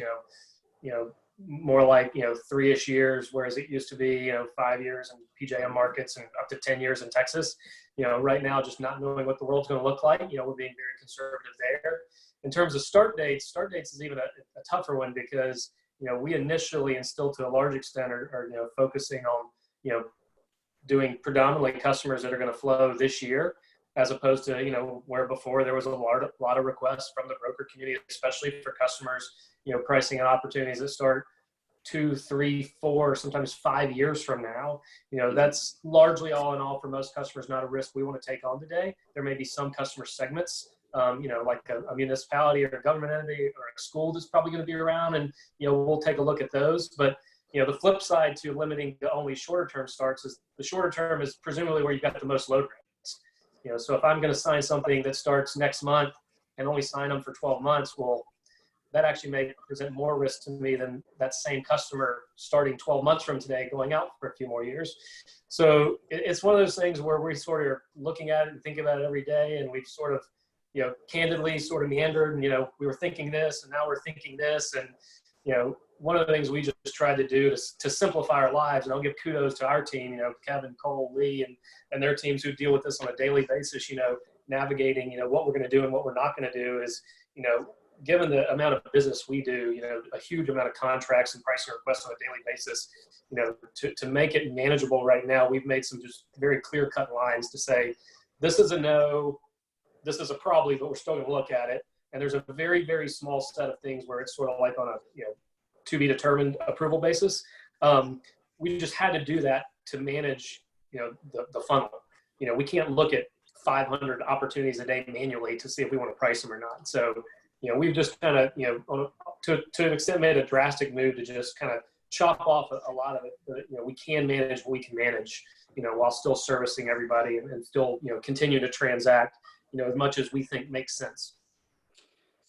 more like, 3-ish years, whereas it used to be, 5 years in PJM markets and up to 10 years in Texas. Right now, just not knowing what the world's going to look like, we're being very conservative there. In terms of start dates is even a tougher one because, we initially and still to a large extent are focusing on, doing predominantly customers that are going to flow this year, as opposed to, where before there was a lot of requests from the broker community, especially for customers, pricing and opportunities that start 2, 3, 4, sometimes 5 years from now. That's largely all in all for most customers, not a risk we want to take on today. There may be some customer segments, like a municipality or a government entity or a school that's probably going to be around, and, we'll take a look at those. But, the flip side to limiting to only shorter term starts is the shorter term is presumably where you've got the most load rates. So if I'm going to sign something that starts next month and only sign them for 12 months, well, that actually may present more risk to me than that same customer starting 12 months from today, going out for a few more years. So it's one of those things where we sort of are looking at it and thinking about it every day. And we've sort of, candidly sort of meandered and, we were thinking this and now we're thinking this. And, one of the things we just tried to do to simplify our lives, and I'll give kudos to our team, Kevin, Cole, Lee, and their teams who deal with this on a daily basis, navigating, what we're going to do and what we're not going to do is, given the amount of business we do, a huge amount of contracts and pricing requests on a daily basis, to make it manageable right now, we've made some just very clear-cut lines to say, this is a no, this is a probably, but we're still going to look at it. And there's a very, very small set of things where it's sort of like on a, to be determined approval basis. We just had to do that to manage, the funnel. We can't look at 500 opportunities a day manually to see if we want to price them or not. So, we've just kind of, to an extent made a drastic move to just kind of chop off a lot of it. But, we can manage what we can manage, while still servicing everybody and still, continue to transact, as much as we think makes sense.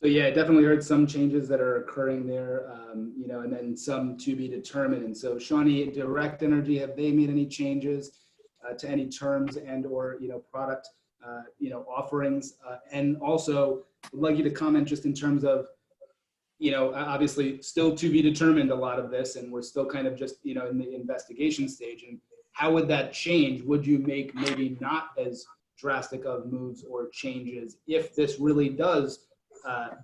So yeah, I definitely heard some changes that are occurring there, and then some to be determined. And so Shawnee, Direct Energy, have they made any changes to any terms and or, product, offerings? And also would like you to comment just in terms of, obviously still to be determined a lot of this, and we're still kind of just, in the investigation stage. And how would that change? Would you make maybe not as drastic of moves or changes if this really does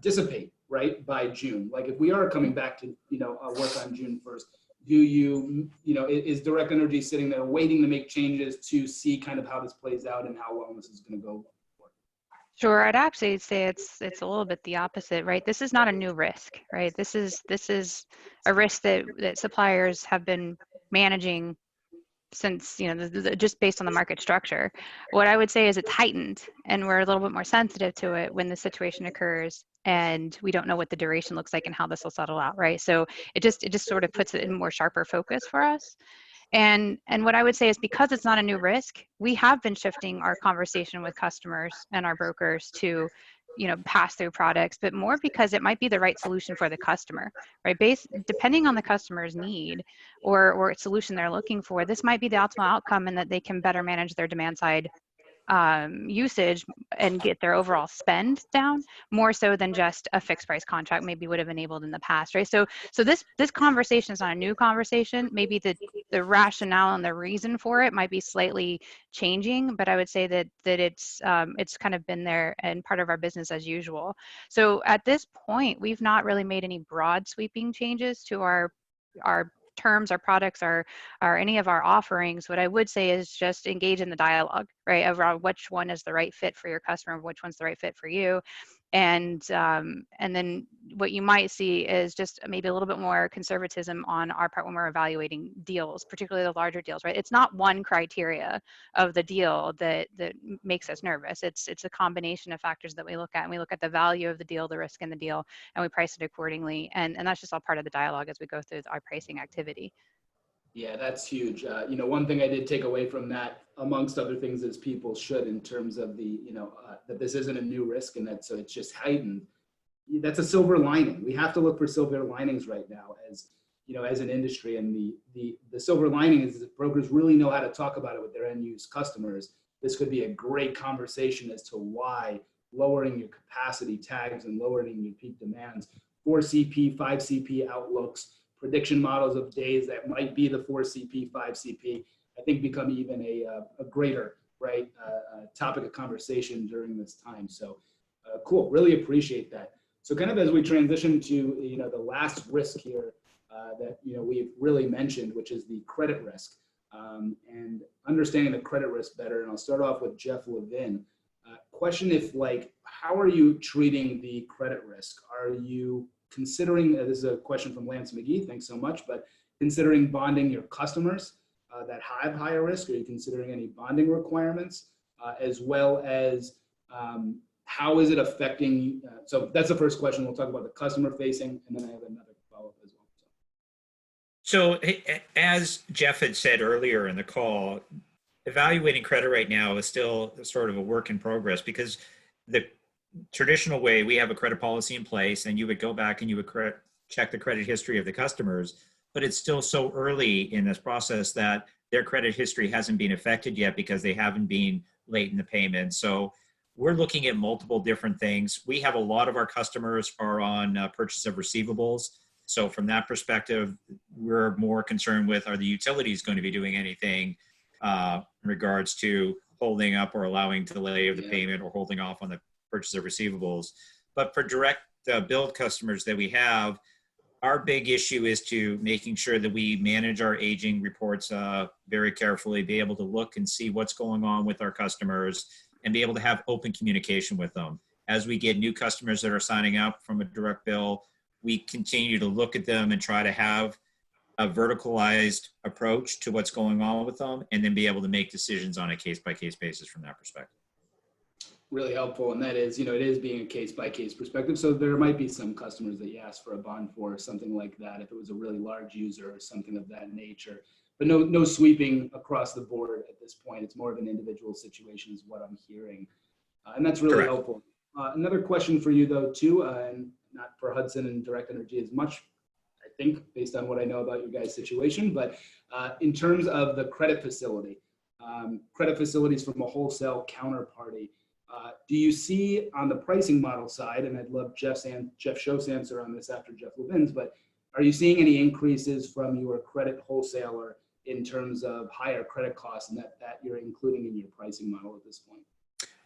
dissipate, right, by June? Like if we are coming back to, work on June 1st, do you, is Direct Energy sitting there waiting to make changes to see kind of how this plays out and how well this is going to go? Sure, I'd actually say it's a little bit the opposite, right? This is not a new risk, right? This is a risk that suppliers have been managing since, just based on the market structure. What I would say is it's heightened, and we're a little bit more sensitive to it when the situation occurs and we don't know what the duration looks like and how this will settle out, right? So it just sort of puts it in more sharper focus for us. And what I would say is because it's not a new risk, we have been shifting our conversation with customers and our brokers to, pass through products, but more because it might be the right solution for the customer, right? Depending on the customer's need or solution they're looking for, this might be the optimal outcome and that they can better manage their demand side usage and get their overall spend down more so than just a fixed price contract maybe would have enabled in the past, right? So this conversation is not a new conversation. Maybe the rationale and the reason for it might be slightly changing, but I would say that it's kind of been there and part of our business as usual. So at this point, we've not really made any broad sweeping changes to our terms, our products, or any of our offerings. What I would say is just engage in the dialogue, right, around which one is the right fit for your customer, which one's the right fit for you. And then what you might see is just maybe a little bit more conservatism on our part when we're evaluating deals, particularly the larger deals, right? It's not one criteria of the deal that makes us nervous. It's a combination of factors that we look at, and we look at the value of the deal, the risk in the deal, and we price it accordingly. And that's just all part of the dialogue as we go through our pricing activity. Yeah, that's huge. One thing I did take away from that, amongst other things, is people should, in terms of the, that this isn't a new risk and that so it's just heightened. That's a silver lining. We have to look for silver linings right now as, as an industry. And the silver lining is that brokers really know how to talk about it with their end use customers. This could be a great conversation as to why lowering your capacity tags and lowering your peak demands, 4CP, 5CP outlooks, prediction models of days that might be the 4CP, 5CP, I think become even a greater, right, topic of conversation during this time. So cool, really appreciate that. So kind of as we transition to, the last risk here that, we've really mentioned, which is the credit risk and understanding the credit risk better. And I'll start off with Jeff Levin. Question how are you treating the credit risk? Are you considering, this is a question from Lance McGee, thanks so much, but considering bonding your customers that have higher risk? Are you considering any bonding requirements, as well as how is it affecting, so that's the first question. We'll talk about the customer facing, and then I have another follow-up as well. So as Jeff had said earlier in the call, evaluating credit right now is still sort of a work in progress, because the traditional way, we have a credit policy in place and you would go back and you would check the credit history of the customers, but it's still so early in this process that their credit history hasn't been affected yet because they haven't been late in the payment. So we're looking at multiple different things. We have a lot of our customers are on purchase of receivables. So from that perspective, we're more concerned with, are the utilities going to be doing anything in regards to holding up or allowing delay of the payment or holding off on the purchase of receivables. But for direct billed customers that we have, our big issue is to making sure that we manage our aging reports very carefully, be able to look and see what's going on with our customers and be able to have open communication with them. As we get new customers that are signing up from a direct bill, we continue to look at them and try to have a verticalized approach to what's going on with them, and then be able to make decisions on a case-by-case basis from that perspective. Really helpful, and that is, it is being a case-by-case perspective. So there might be some customers that you ask for a bond for, or something like that, if it was a really large user or something of that nature. But no sweeping across the board at this point. It's more of an individual situation, is what I'm hearing, and that's really Correct. helpful. Another question for you, though, too, and not for Hudson and Direct Energy as much, I think, based on what I know about your guys' situation, but in terms of the credit facility, credit facilities from a wholesale counterparty. Do you see on the pricing model side, and I'd love Jeff Schoaf's answer on this after Jeff Levin's, but are you seeing any increases from your credit wholesaler in terms of higher credit costs, and that you're including in your pricing model at this point?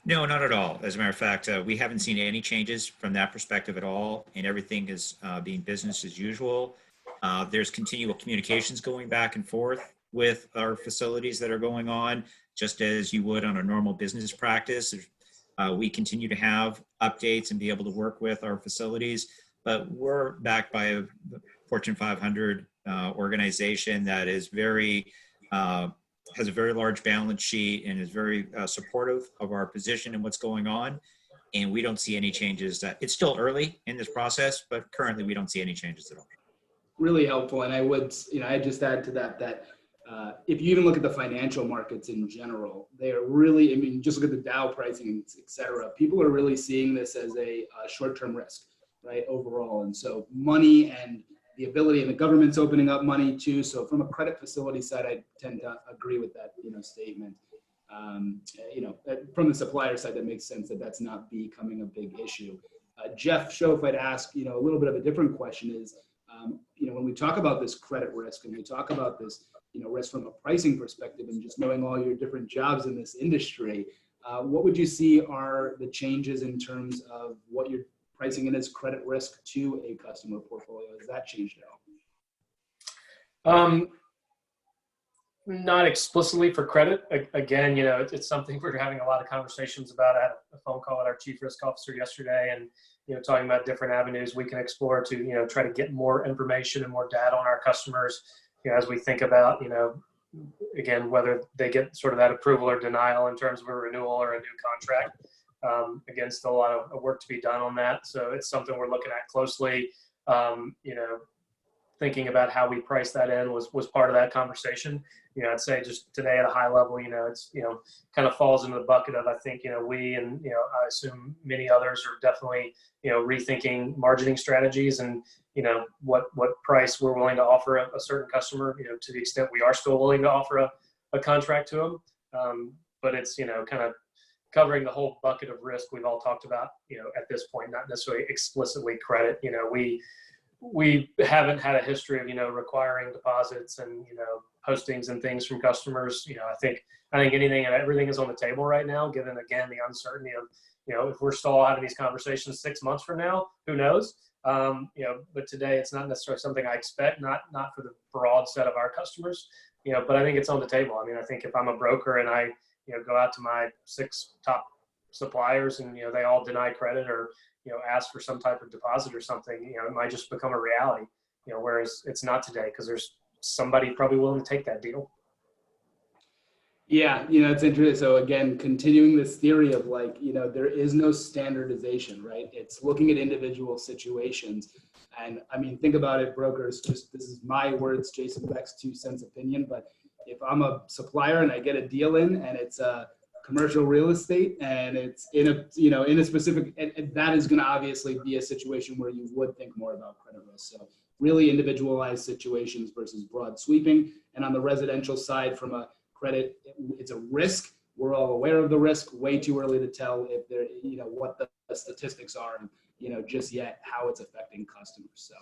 No, not at all. As a matter of fact, we haven't seen any changes from that perspective at all, and everything is being business as usual. There's continual communications going back and forth with our facilities that are going on, just as you would on a normal business practice. We continue to have updates and be able to work with our facilities, but we're backed by a Fortune 500 organization that is has a very large balance sheet and is very supportive of our position and what's going on. And we don't see any changes. It's still early in this process, but currently we don't see any changes at all. Really helpful. And I would, I just add to that if you even look at the financial markets in general, they are really, just look at the Dow pricing, et cetera. People are really seeing this as a short-term risk, right, overall. And so money and the ability, and the government's opening up money too. So from a credit facility side, I tend to agree with that, statement. From the supplier side, that makes sense that that's not becoming a big issue. Jeff Schoaf, I'd ask, a little bit of a different question is, when we talk about this credit risk and we talk about this, risk from a pricing perspective and just knowing all your different jobs in this industry, what would you see are the changes in terms of what you're pricing in as credit risk to a customer portfolio? Has that changed at all? Not explicitly for credit. Again, it's something we're having a lot of conversations about. I had a phone call with our chief risk officer yesterday, and talking about different avenues we can explore to try to get more information and more data on our customers. As we think about again, whether they get sort of that approval or denial in terms of a renewal or a new contract. Again, still a lot of work to be done on that. So it's something we're looking at closely. Thinking about how we price that in was part of that conversation. I'd say just today at a high level, it's, kind of falls into the bucket of, I think, we and, I assume many others are definitely, rethinking margining strategies and, what price we're willing to offer a certain customer, to the extent we are still willing to offer a contract to them. But it's, kind of covering the whole bucket of risk we've all talked about, at this point, not necessarily explicitly credit. We haven't had a history of, requiring deposits and, postings and things from customers. I think anything and everything is on the table right now, given, again, the uncertainty of, if we're still having these conversations 6 months from now, who knows? But today it's not necessarily something I expect, not for the broad set of our customers, but I think it's on the table. I think if I'm a broker and I, go out to my 6 top suppliers and, they all deny credit or, ask for some type of deposit or something, it might just become a reality, whereas it's not today because there's somebody probably willing to take that deal. Yeah, it's interesting. So again, continuing this theory of there is no standardization, right? It's looking at individual situations. And think about it, brokers, this is my words, Jason Beck's 2 cents opinion, but if I'm a supplier and I get a deal in and it's a commercial real estate and it's in a specific, and that is going to obviously be a situation where you would think more about credit risk. So really individualized situations versus broad sweeping. And on the residential side, from a credit, it's a risk. We're all aware of the risk. Way too early to tell if there, what the statistics are, and just yet how it's affecting customers. So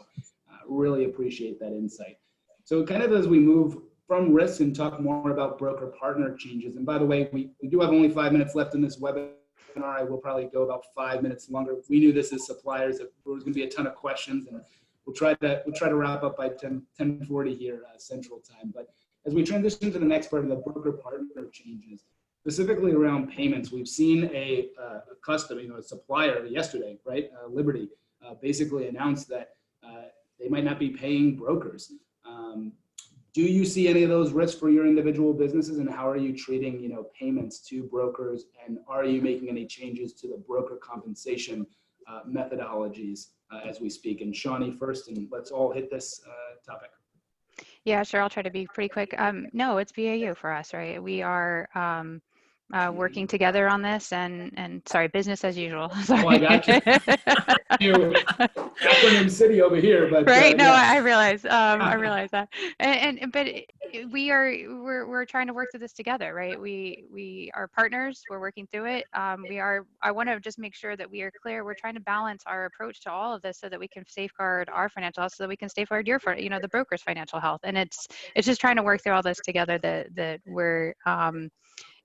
really appreciate that insight. So kind of as we move from risk and talk more about broker partner changes. And by the way, we do have only 5 minutes left in this webinar. I will probably go about 5 minutes longer. We knew this as suppliers that there was going to be a ton of questions, and we'll try to wrap up by 10:40 here Central Time. But as we transition to the next part of the broker partner changes, specifically around payments, we've seen a customer, a supplier yesterday, right? Liberty basically announced that they might not be paying brokers. Do you see any of those risks for your individual businesses, and how are you treating, payments to brokers, and are you making any changes to the broker compensation methodologies as we speak? And Shawnee first, and let's all hit this topic. Yeah, sure. I'll try to be pretty quick. No, it's BAU for us, right? We are working together on this, and sorry, business as usual. Sorry. Oh, I got you. Acronym city over here, but right. No, yeah. I realize. I realize that, but we're trying to work through this together, right? We are partners. We're working through it. I want to just make sure that we are clear. We're trying to balance our approach to all of this so that we can safeguard our financial health, so that we can safeguard the broker's financial health. And it's just trying to work through all this together that we're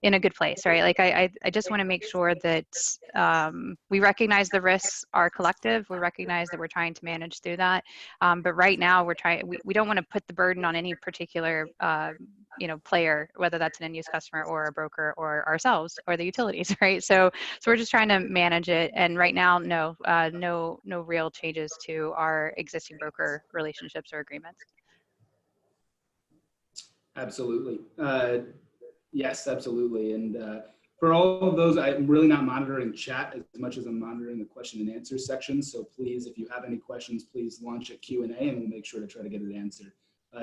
in a good place, right? Like I just want to make sure that we recognize the risks are collective. We recognize that we're trying to manage through that. But right now we don't want to put the burden on any particular player, whether that's an end use customer or a broker or ourselves or the utilities, right? So we're just trying to manage it. And right now, no real changes to our existing broker relationships or agreements. Absolutely. Yes, absolutely. And for all of those, I'm really not monitoring chat as much as I'm monitoring the question and answer section. So please, if you have any questions, please launch a Q&A and we'll make sure to try to get it answered.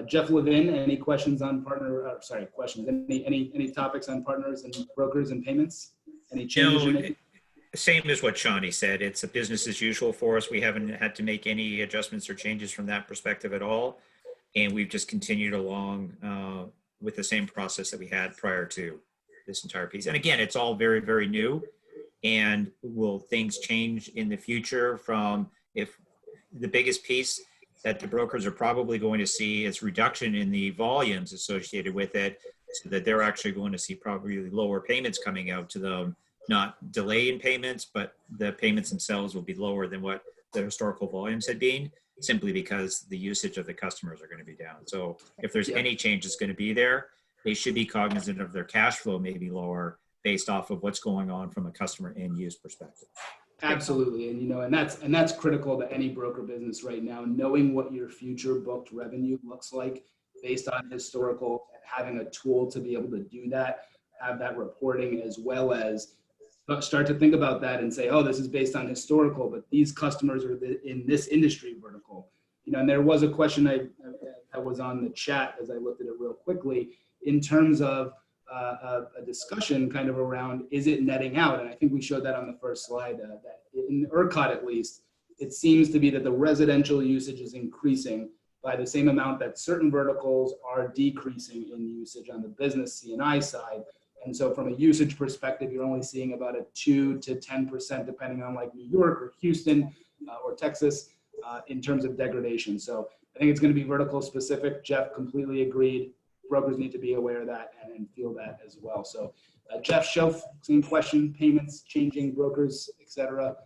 Jeff Levin, any questions on questions? Any topics on partners and brokers and payments? Any changes you're making? Same as what Shawnee said. It's a business as usual for us. We haven't had to make any adjustments or changes from that perspective at all. And we've just continued along with the same process that we had prior to this entire piece. And again, it's all very, very new. And will things change in the future? From if the biggest piece that the brokers are probably going to see is reduction in the volumes associated with it, so that they're actually going to see probably lower payments coming out to them, not delay in payments, but the payments themselves will be lower than what the historical volumes had been, simply because the usage of the customers are going to be down. So if there's any change that's going to be there, they should be cognizant of their cash flow may be lower based off of what's going on from a customer end use perspective. Absolutely. And that's critical to any broker business right now, knowing what your future booked revenue looks like based on historical, and having a tool to be able to do that, have that reporting, as well as start to think about that and say, oh, this is based on historical, but these customers are in this industry vertical. And there was a question that was on the chat as I looked at it real quickly in terms of a discussion kind of around, is it netting out? And I think we showed that on the first slide, that in ERCOT at least, it seems to be that the residential usage is increasing by the same amount that certain verticals are decreasing in usage on the business C&I side. And so from a usage perspective, you're only seeing about a 2 to 10%, depending on like New York or Houston or Texas, in terms of degradation. So I think it's going to be vertical specific. Jeff completely agreed. Brokers need to be aware of that and feel that as well. So Jeff Schoaf, same question, payments, changing brokers, et cetera.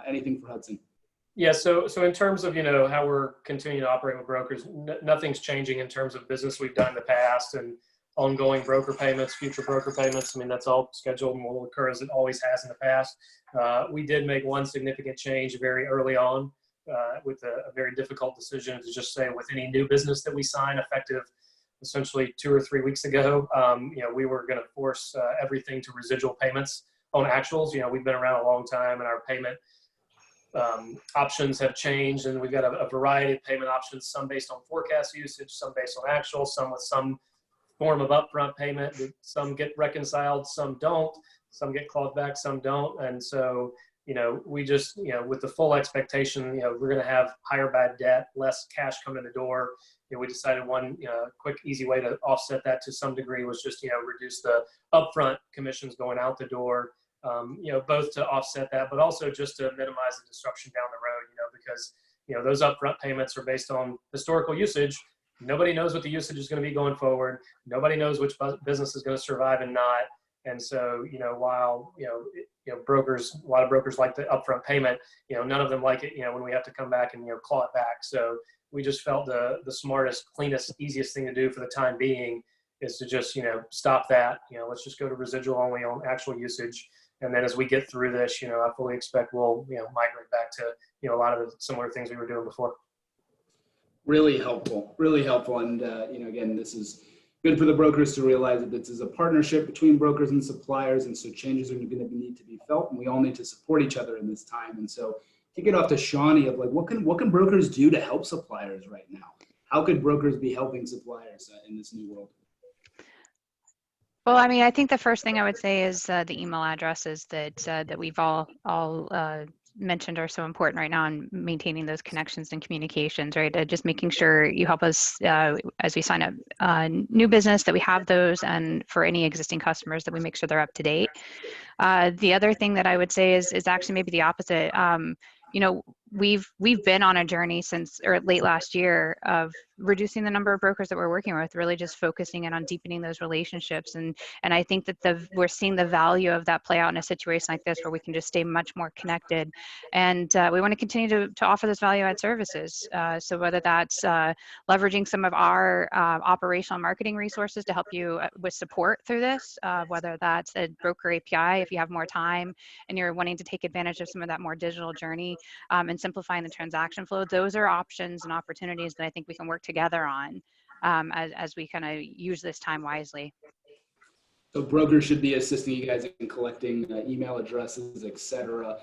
Anything for Hudson? Yeah, so in terms of, how we're continuing to operate with brokers, nothing's changing in terms of business we've done in the past and ongoing broker payments, future broker payments. I mean, that's all scheduled and will occur as it always has in the past. We did make one significant change very early on with a very difficult decision to just say with any new business that we sign effective essentially 2 or 3 weeks ago, we were going to force everything to residual payments on actuals. We've been around a long time and our payment options have changed, and we've got a variety of payment options, some based on forecast usage, some based on actual, some with some form of upfront payment. Some get reconciled, some don't, some get clawed back, some don't. And so, we just, with the full expectation, we're going to have higher bad debt, less cash coming in the door. We decided one quick, easy way to offset that to some degree was just, reduce the upfront commissions going out the door, both to offset that, but also just to minimize the disruption down the road, because, those upfront payments are based on historical usage. Nobody knows what the usage is going to be going forward. Nobody knows which business is going to survive and not. And so, while, brokers, a lot of brokers like the upfront payment, none of them like it, when we have to come back and, claw it back. So we just felt the smartest, cleanest, easiest thing to do for the time being is to just, stop that. Let's just go to residual only on actual usage. And then as we get through this, I fully expect we'll, migrate back to, a lot of the similar things we were doing before. Really helpful, really helpful. And, again, this is good for the brokers to realize that this is a partnership between brokers and suppliers. And so changes are going to need to be felt, and we all need to support each other in this time. And so to get off to Shawnee of like, what can brokers do to help suppliers right now? How could brokers be helping suppliers in this new world? Well, I mean, I think the first thing I would say is the email addresses that we've all mentioned are so important right now in maintaining those connections and communications, right? Just making sure you help us as we sign up new business, that we have those, and for any existing customers that we make sure they're up to date. The other thing that I would say is actually maybe the opposite. We've been on a journey since or late last year of reducing the number of brokers that we're working with, really just focusing in on deepening those relationships. And I think that we're seeing the value of that play out in a situation like this where we can just stay much more connected. And we want to continue to offer those value add services. So whether that's leveraging some of our operational marketing resources to help you with support through this, whether that's a broker API, if you have more time and you're wanting to take advantage of some of that more digital journey, and simplifying the transaction flow, those are options and opportunities that I think we can work together on as we kind of use this time wisely. So brokers should be assisting you guys in collecting email addresses, et cetera,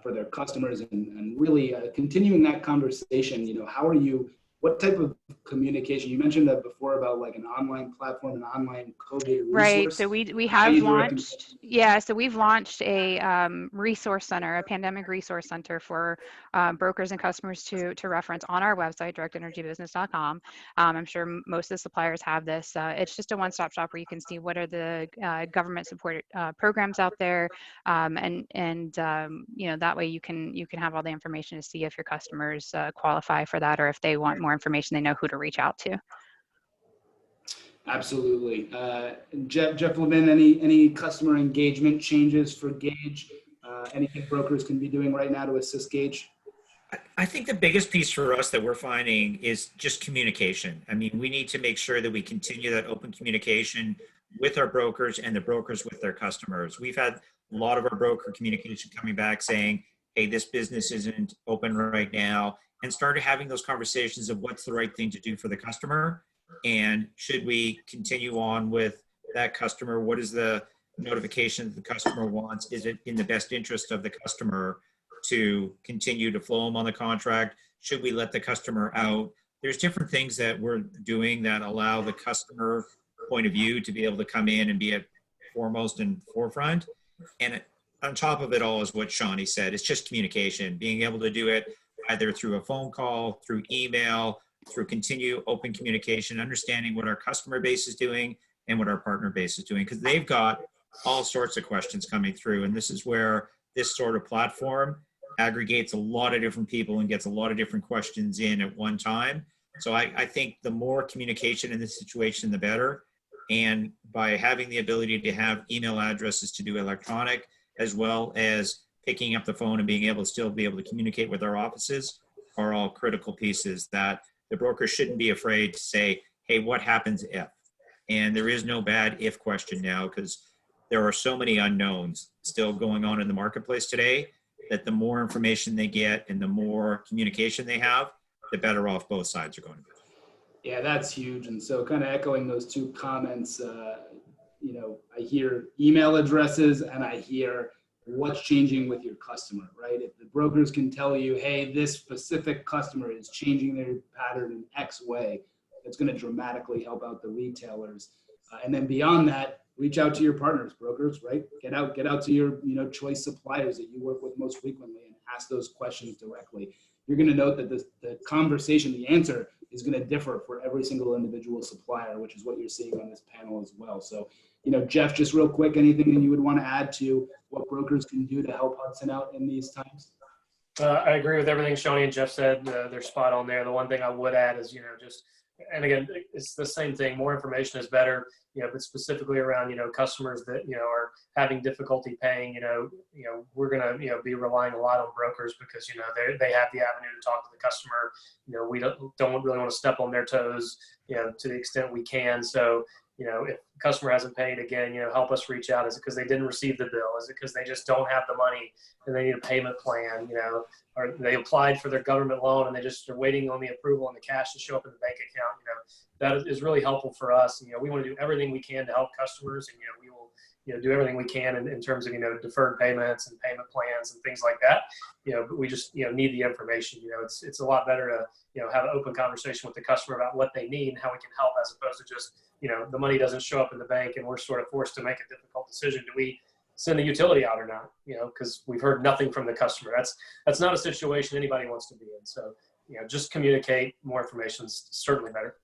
for their customers, and really continuing that conversation. What type of communication? You mentioned that before about like an online platform, an online COVID resource. Right. So we have launched, so we've launched a resource center, a pandemic resource center for brokers and customers to reference on our website, directenergybusiness.com. I'm sure most of the suppliers have this. It's just a one-stop shop where you can see what are the government supported programs out there, and that way you can have all the information to see if your customers qualify for that, or if they want more information, they know who to reach out to. Absolutely. Jeff Levin, any customer engagement changes for Gage? Anything brokers can be doing right now to assist Gage? I think the biggest piece for us that we're finding is just communication. I mean, we need to make sure that we continue that open communication with our brokers and the brokers with their customers. We've had a lot of our broker communication coming back saying, hey, this business isn't open right now, and started having those conversations of what's the right thing to do for the customer, and should we continue on with that customer? What is the notification that the customer wants? Is it in the best interest of the customer to continue to flow them on the contract? Should we let the customer out? There's different things that we're doing that allow the customer point of view to be able to come in and be at foremost and forefront. And on top of it all is what Shawnee said. It's just communication, being able to do it either through a phone call, through email, through continue open communication, understanding what our customer base is doing and what our partner base is doing, because they've got all sorts of questions coming through. And this is where this sort of platform aggregates a lot of different people and gets a lot of different questions in at one time. So I think the more communication in this situation, the better. And by having the ability to have email addresses to do electronic, as well as picking up the phone and being able to still be able to communicate with our offices, are all critical pieces that the broker shouldn't be afraid to say, hey, what happens if? And there is no bad if question now, because there are so many unknowns still going on in the marketplace today, that the more information they get and the more communication they have, the better off both sides are going to be. Yeah, that's huge. And so kind of echoing those two comments, I hear email addresses and I hear what's changing with your customer, right? If the brokers can tell you, hey, this specific customer is changing their pattern in X way, it's going to dramatically help out the retailers. And then beyond that, reach out to your partners, brokers, right? Get out to your choice suppliers that you work with most frequently and ask those questions directly. You're going to note that the conversation, the answer is going to differ for every single individual supplier, which is what you're seeing on this panel as well. So, Jeff, just real quick, anything that you would want to add to what brokers can do to help Hudson out in these times? I agree with everything Shawnee and Jeff said. They're spot on there. The one thing I would add is, and again, it's the same thing. More information is better, but specifically around, customers that, are having difficulty paying, we're going to, be relying a lot on brokers because, they have the avenue to talk to the customer. We don't really want to step on their toes, to the extent we can. So, You know, if the customer hasn't paid again, you know, help us reach out. Is it because they didn't receive the bill? Is it because they just don't have the money and they need a payment plan? You know, or they applied for their government loan and they just are waiting on the approval and the cash to show up in the bank account. You know, that is really helpful for us. And, you know, we want to do everything we can to help customers, and, you know, we will, you know, do everything we can in terms of, you know, deferred payments and payment plans and things like that. You know, but we just, you know, need the information. You know, it's a lot better to, you know, have an open conversation with the customer about what they need and how we can help, as opposed to just, you know, the money doesn't show up in the bank and we're sort of forced to make a difficult decision. Do we send the utility out or not? You know, because we've heard nothing from the customer. That's not a situation anybody wants to be in. So, you know, just communicate. More information is certainly better.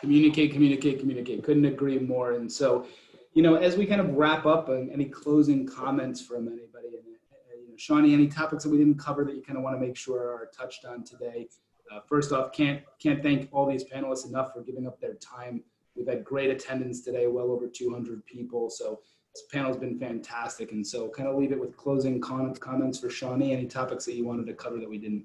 Communicate, communicate, communicate. Couldn't agree more. And so, you know, as we kind of wrap up, any closing comments from anybody? And, you know, Shawnee, any topics that we didn't cover that you kind of want to make sure are touched on today? First off, can't thank all these panelists enough for giving up their time. We've had great attendance today, well over 200 people. So this panel's been fantastic. And so kind of leave it with closing comments for Shawnee. Any topics that you wanted to cover that we didn't?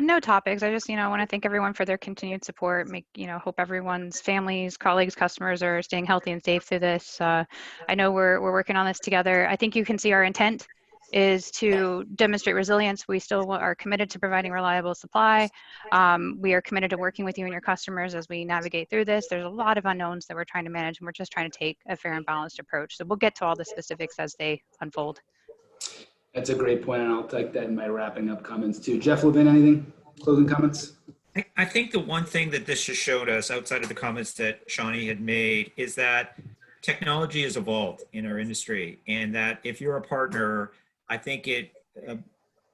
No topics. I just, you know, want to thank everyone for their continued support. Hope everyone's families, colleagues, customers are staying healthy and safe through this. I know we're working on this together. I think you can see our intent is to demonstrate resilience. We still are committed to providing reliable supply. We are committed to working with you and your customers as we navigate through this. There's a lot of unknowns that we're trying to manage, and we're just trying to take a fair and balanced approach. So we'll get to all the specifics as they unfold. That's a great point, and I'll take that in my wrapping up comments too. Jeff Levin, anything? Closing comments? I think the one thing that this just showed us, outside of the comments that Shawnee had made, is that technology has evolved in our industry, and that if you're a partner, I think it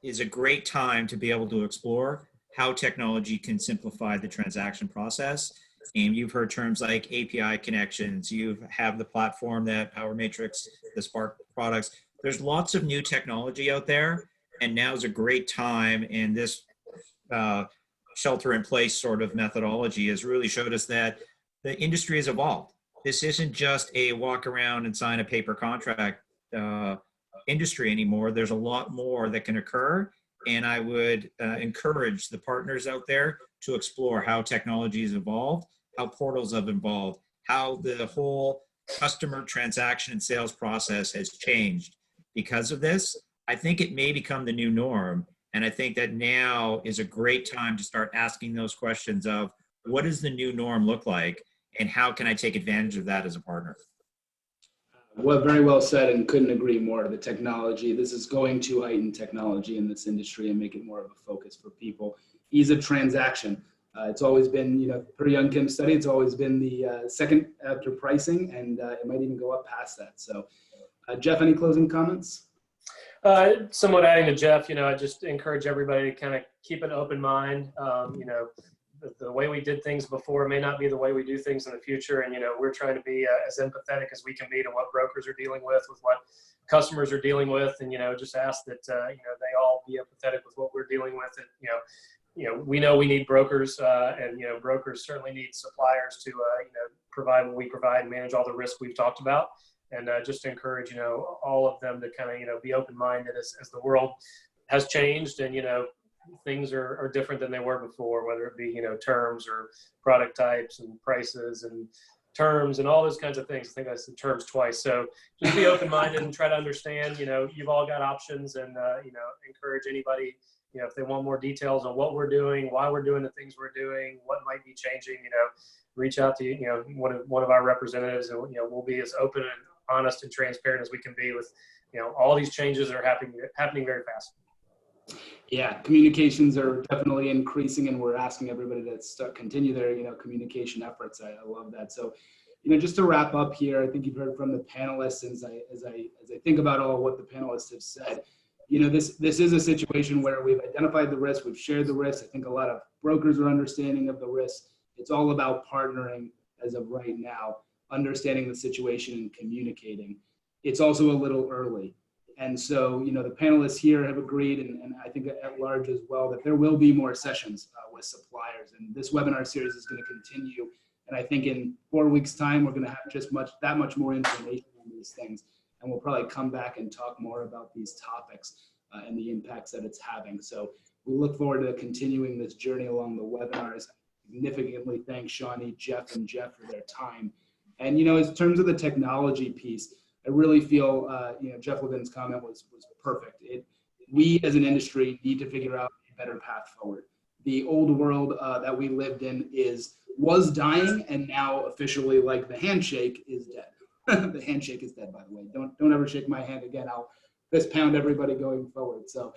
is a great time to be able to explore how technology can simplify the transaction process. And you've heard terms like API connections. You have the platform that Power Matrix, the Spark products. There's lots of new technology out there, and now is a great time. And this shelter-in-place sort of methodology has really showed us that the industry has evolved. This isn't just a walk around and sign a paper contract industry anymore. There's a lot more that can occur, and I would encourage the partners out there to explore how technology has evolved, how portals have evolved, how the whole customer transaction and sales process has changed. Because of this, I think it may become the new norm. And I think that now is a great time to start asking those questions of what does the new norm look like, and how can I take advantage of that as a partner? Well, very well said, and couldn't agree more. The technology, this is going to heighten technology in this industry and make it more of a focus for people. Ease of transaction. It's always been, you know, per Young Kim's study, it's always been the second after pricing, and it might even go up past that. So, Jeff, any closing comments? Somewhat adding to Jeff, you know, I just encourage everybody to kind of keep an open mind. You know, the way we did things before may not be the way we do things in the future. And, you know, we're trying to be as empathetic as we can be to what brokers are dealing with what customers are dealing with. And, you know, just ask that, you know, they all be empathetic with what we're dealing with. And, you know, we know we need brokers, and, you know, brokers certainly need suppliers to, you know, provide what we provide and manage all the risk we've talked about. And just to encourage, you know, all of them to kind of, you know, be open-minded as the world has changed, and, you know, things are different than they were before, whether it be, you know, terms or product types and prices and terms and all those kinds of things. I think I said terms twice. So just be open-minded and try to understand, you know, you've all got options, and, you know, encourage anybody, you know, if they want more details on what we're doing, why we're doing the things we're doing, what might be changing, you know, reach out to, you know, one of our representatives, and, you know, we'll be as open and honest and transparent as we can be with, you know, all these changes that are happening very fast. Yeah, communications are definitely increasing, and we're asking everybody to continue their, you know, communication efforts. I love that. So, you know, just to wrap up here, I think you've heard from the panelists. As I think about all what the panelists have said, you know, this is a situation where we've identified the risk, we've shared the risk. I think a lot of brokers are understanding of the risk. It's all about partnering as of right now, understanding the situation and communicating. It's also a little early. And so, you know, the panelists here have agreed, and I think at large as well, that there will be more sessions with suppliers. And this webinar series is going to continue. And I think in 4 weeks' time, we're going to have just that much more information on these things. And we'll probably come back and talk more about these topics and the impacts that it's having. So we look forward to continuing this journey along the webinars. Significantly thank Shawnee, Jeff, and Jeff for their time. And, in terms of the technology piece, I really feel, Jeff Levin's comment was perfect. We as an industry need to figure out a better path forward. The old world that we lived in was dying, and now officially, like, the handshake is dead. The handshake is dead, by the way. Don't ever shake my hand again. I'll fist pound everybody going forward. So,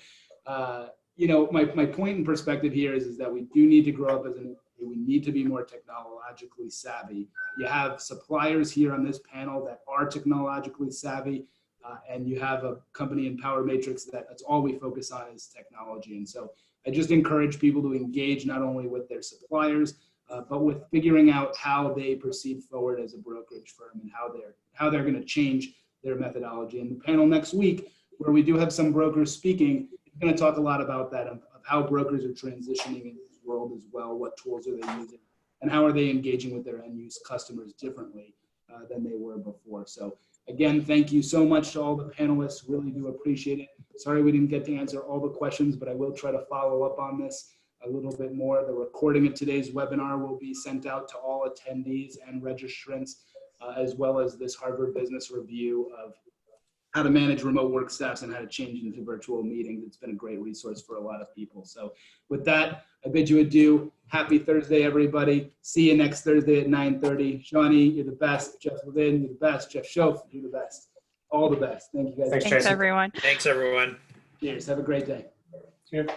my point in perspective here is that we do need to grow up as an industry. We need to be more technologically savvy. You have suppliers here on this panel that are technologically savvy, and you have a company in Power Matrix that's all we focus on is technology. And so I just encourage people to engage not only with their suppliers, but with figuring out how they proceed forward as a brokerage firm and how they're going to change their methodology. And the panel next week, where we do have some brokers speaking, is going to talk a lot about that, of how brokers are transitioning in this world as well. What tools are they using, and how are they engaging with their end use customers differently than they were before. So again, thank you so much to all the panelists. Really do appreciate it. Sorry we didn't get to answer all the questions, but I will try to follow up on this a little bit more. The recording of today's webinar will be sent out to all attendees and registrants, as well as this Harvard Business Review of how to manage remote work staffs and how to change into virtual meetings. It's been a great resource for a lot of people. So with that, I bid you adieu. Happy Thursday, everybody. See you next Thursday at 9:30. Shawnee, you're the best. Jeff Levin, you're the best. Jeff Schoaf, you're the best. All the best. Thank you guys. Thanks, Thanks, Jason. everyone. Thanks, everyone. Cheers. Have a great day. Cheers.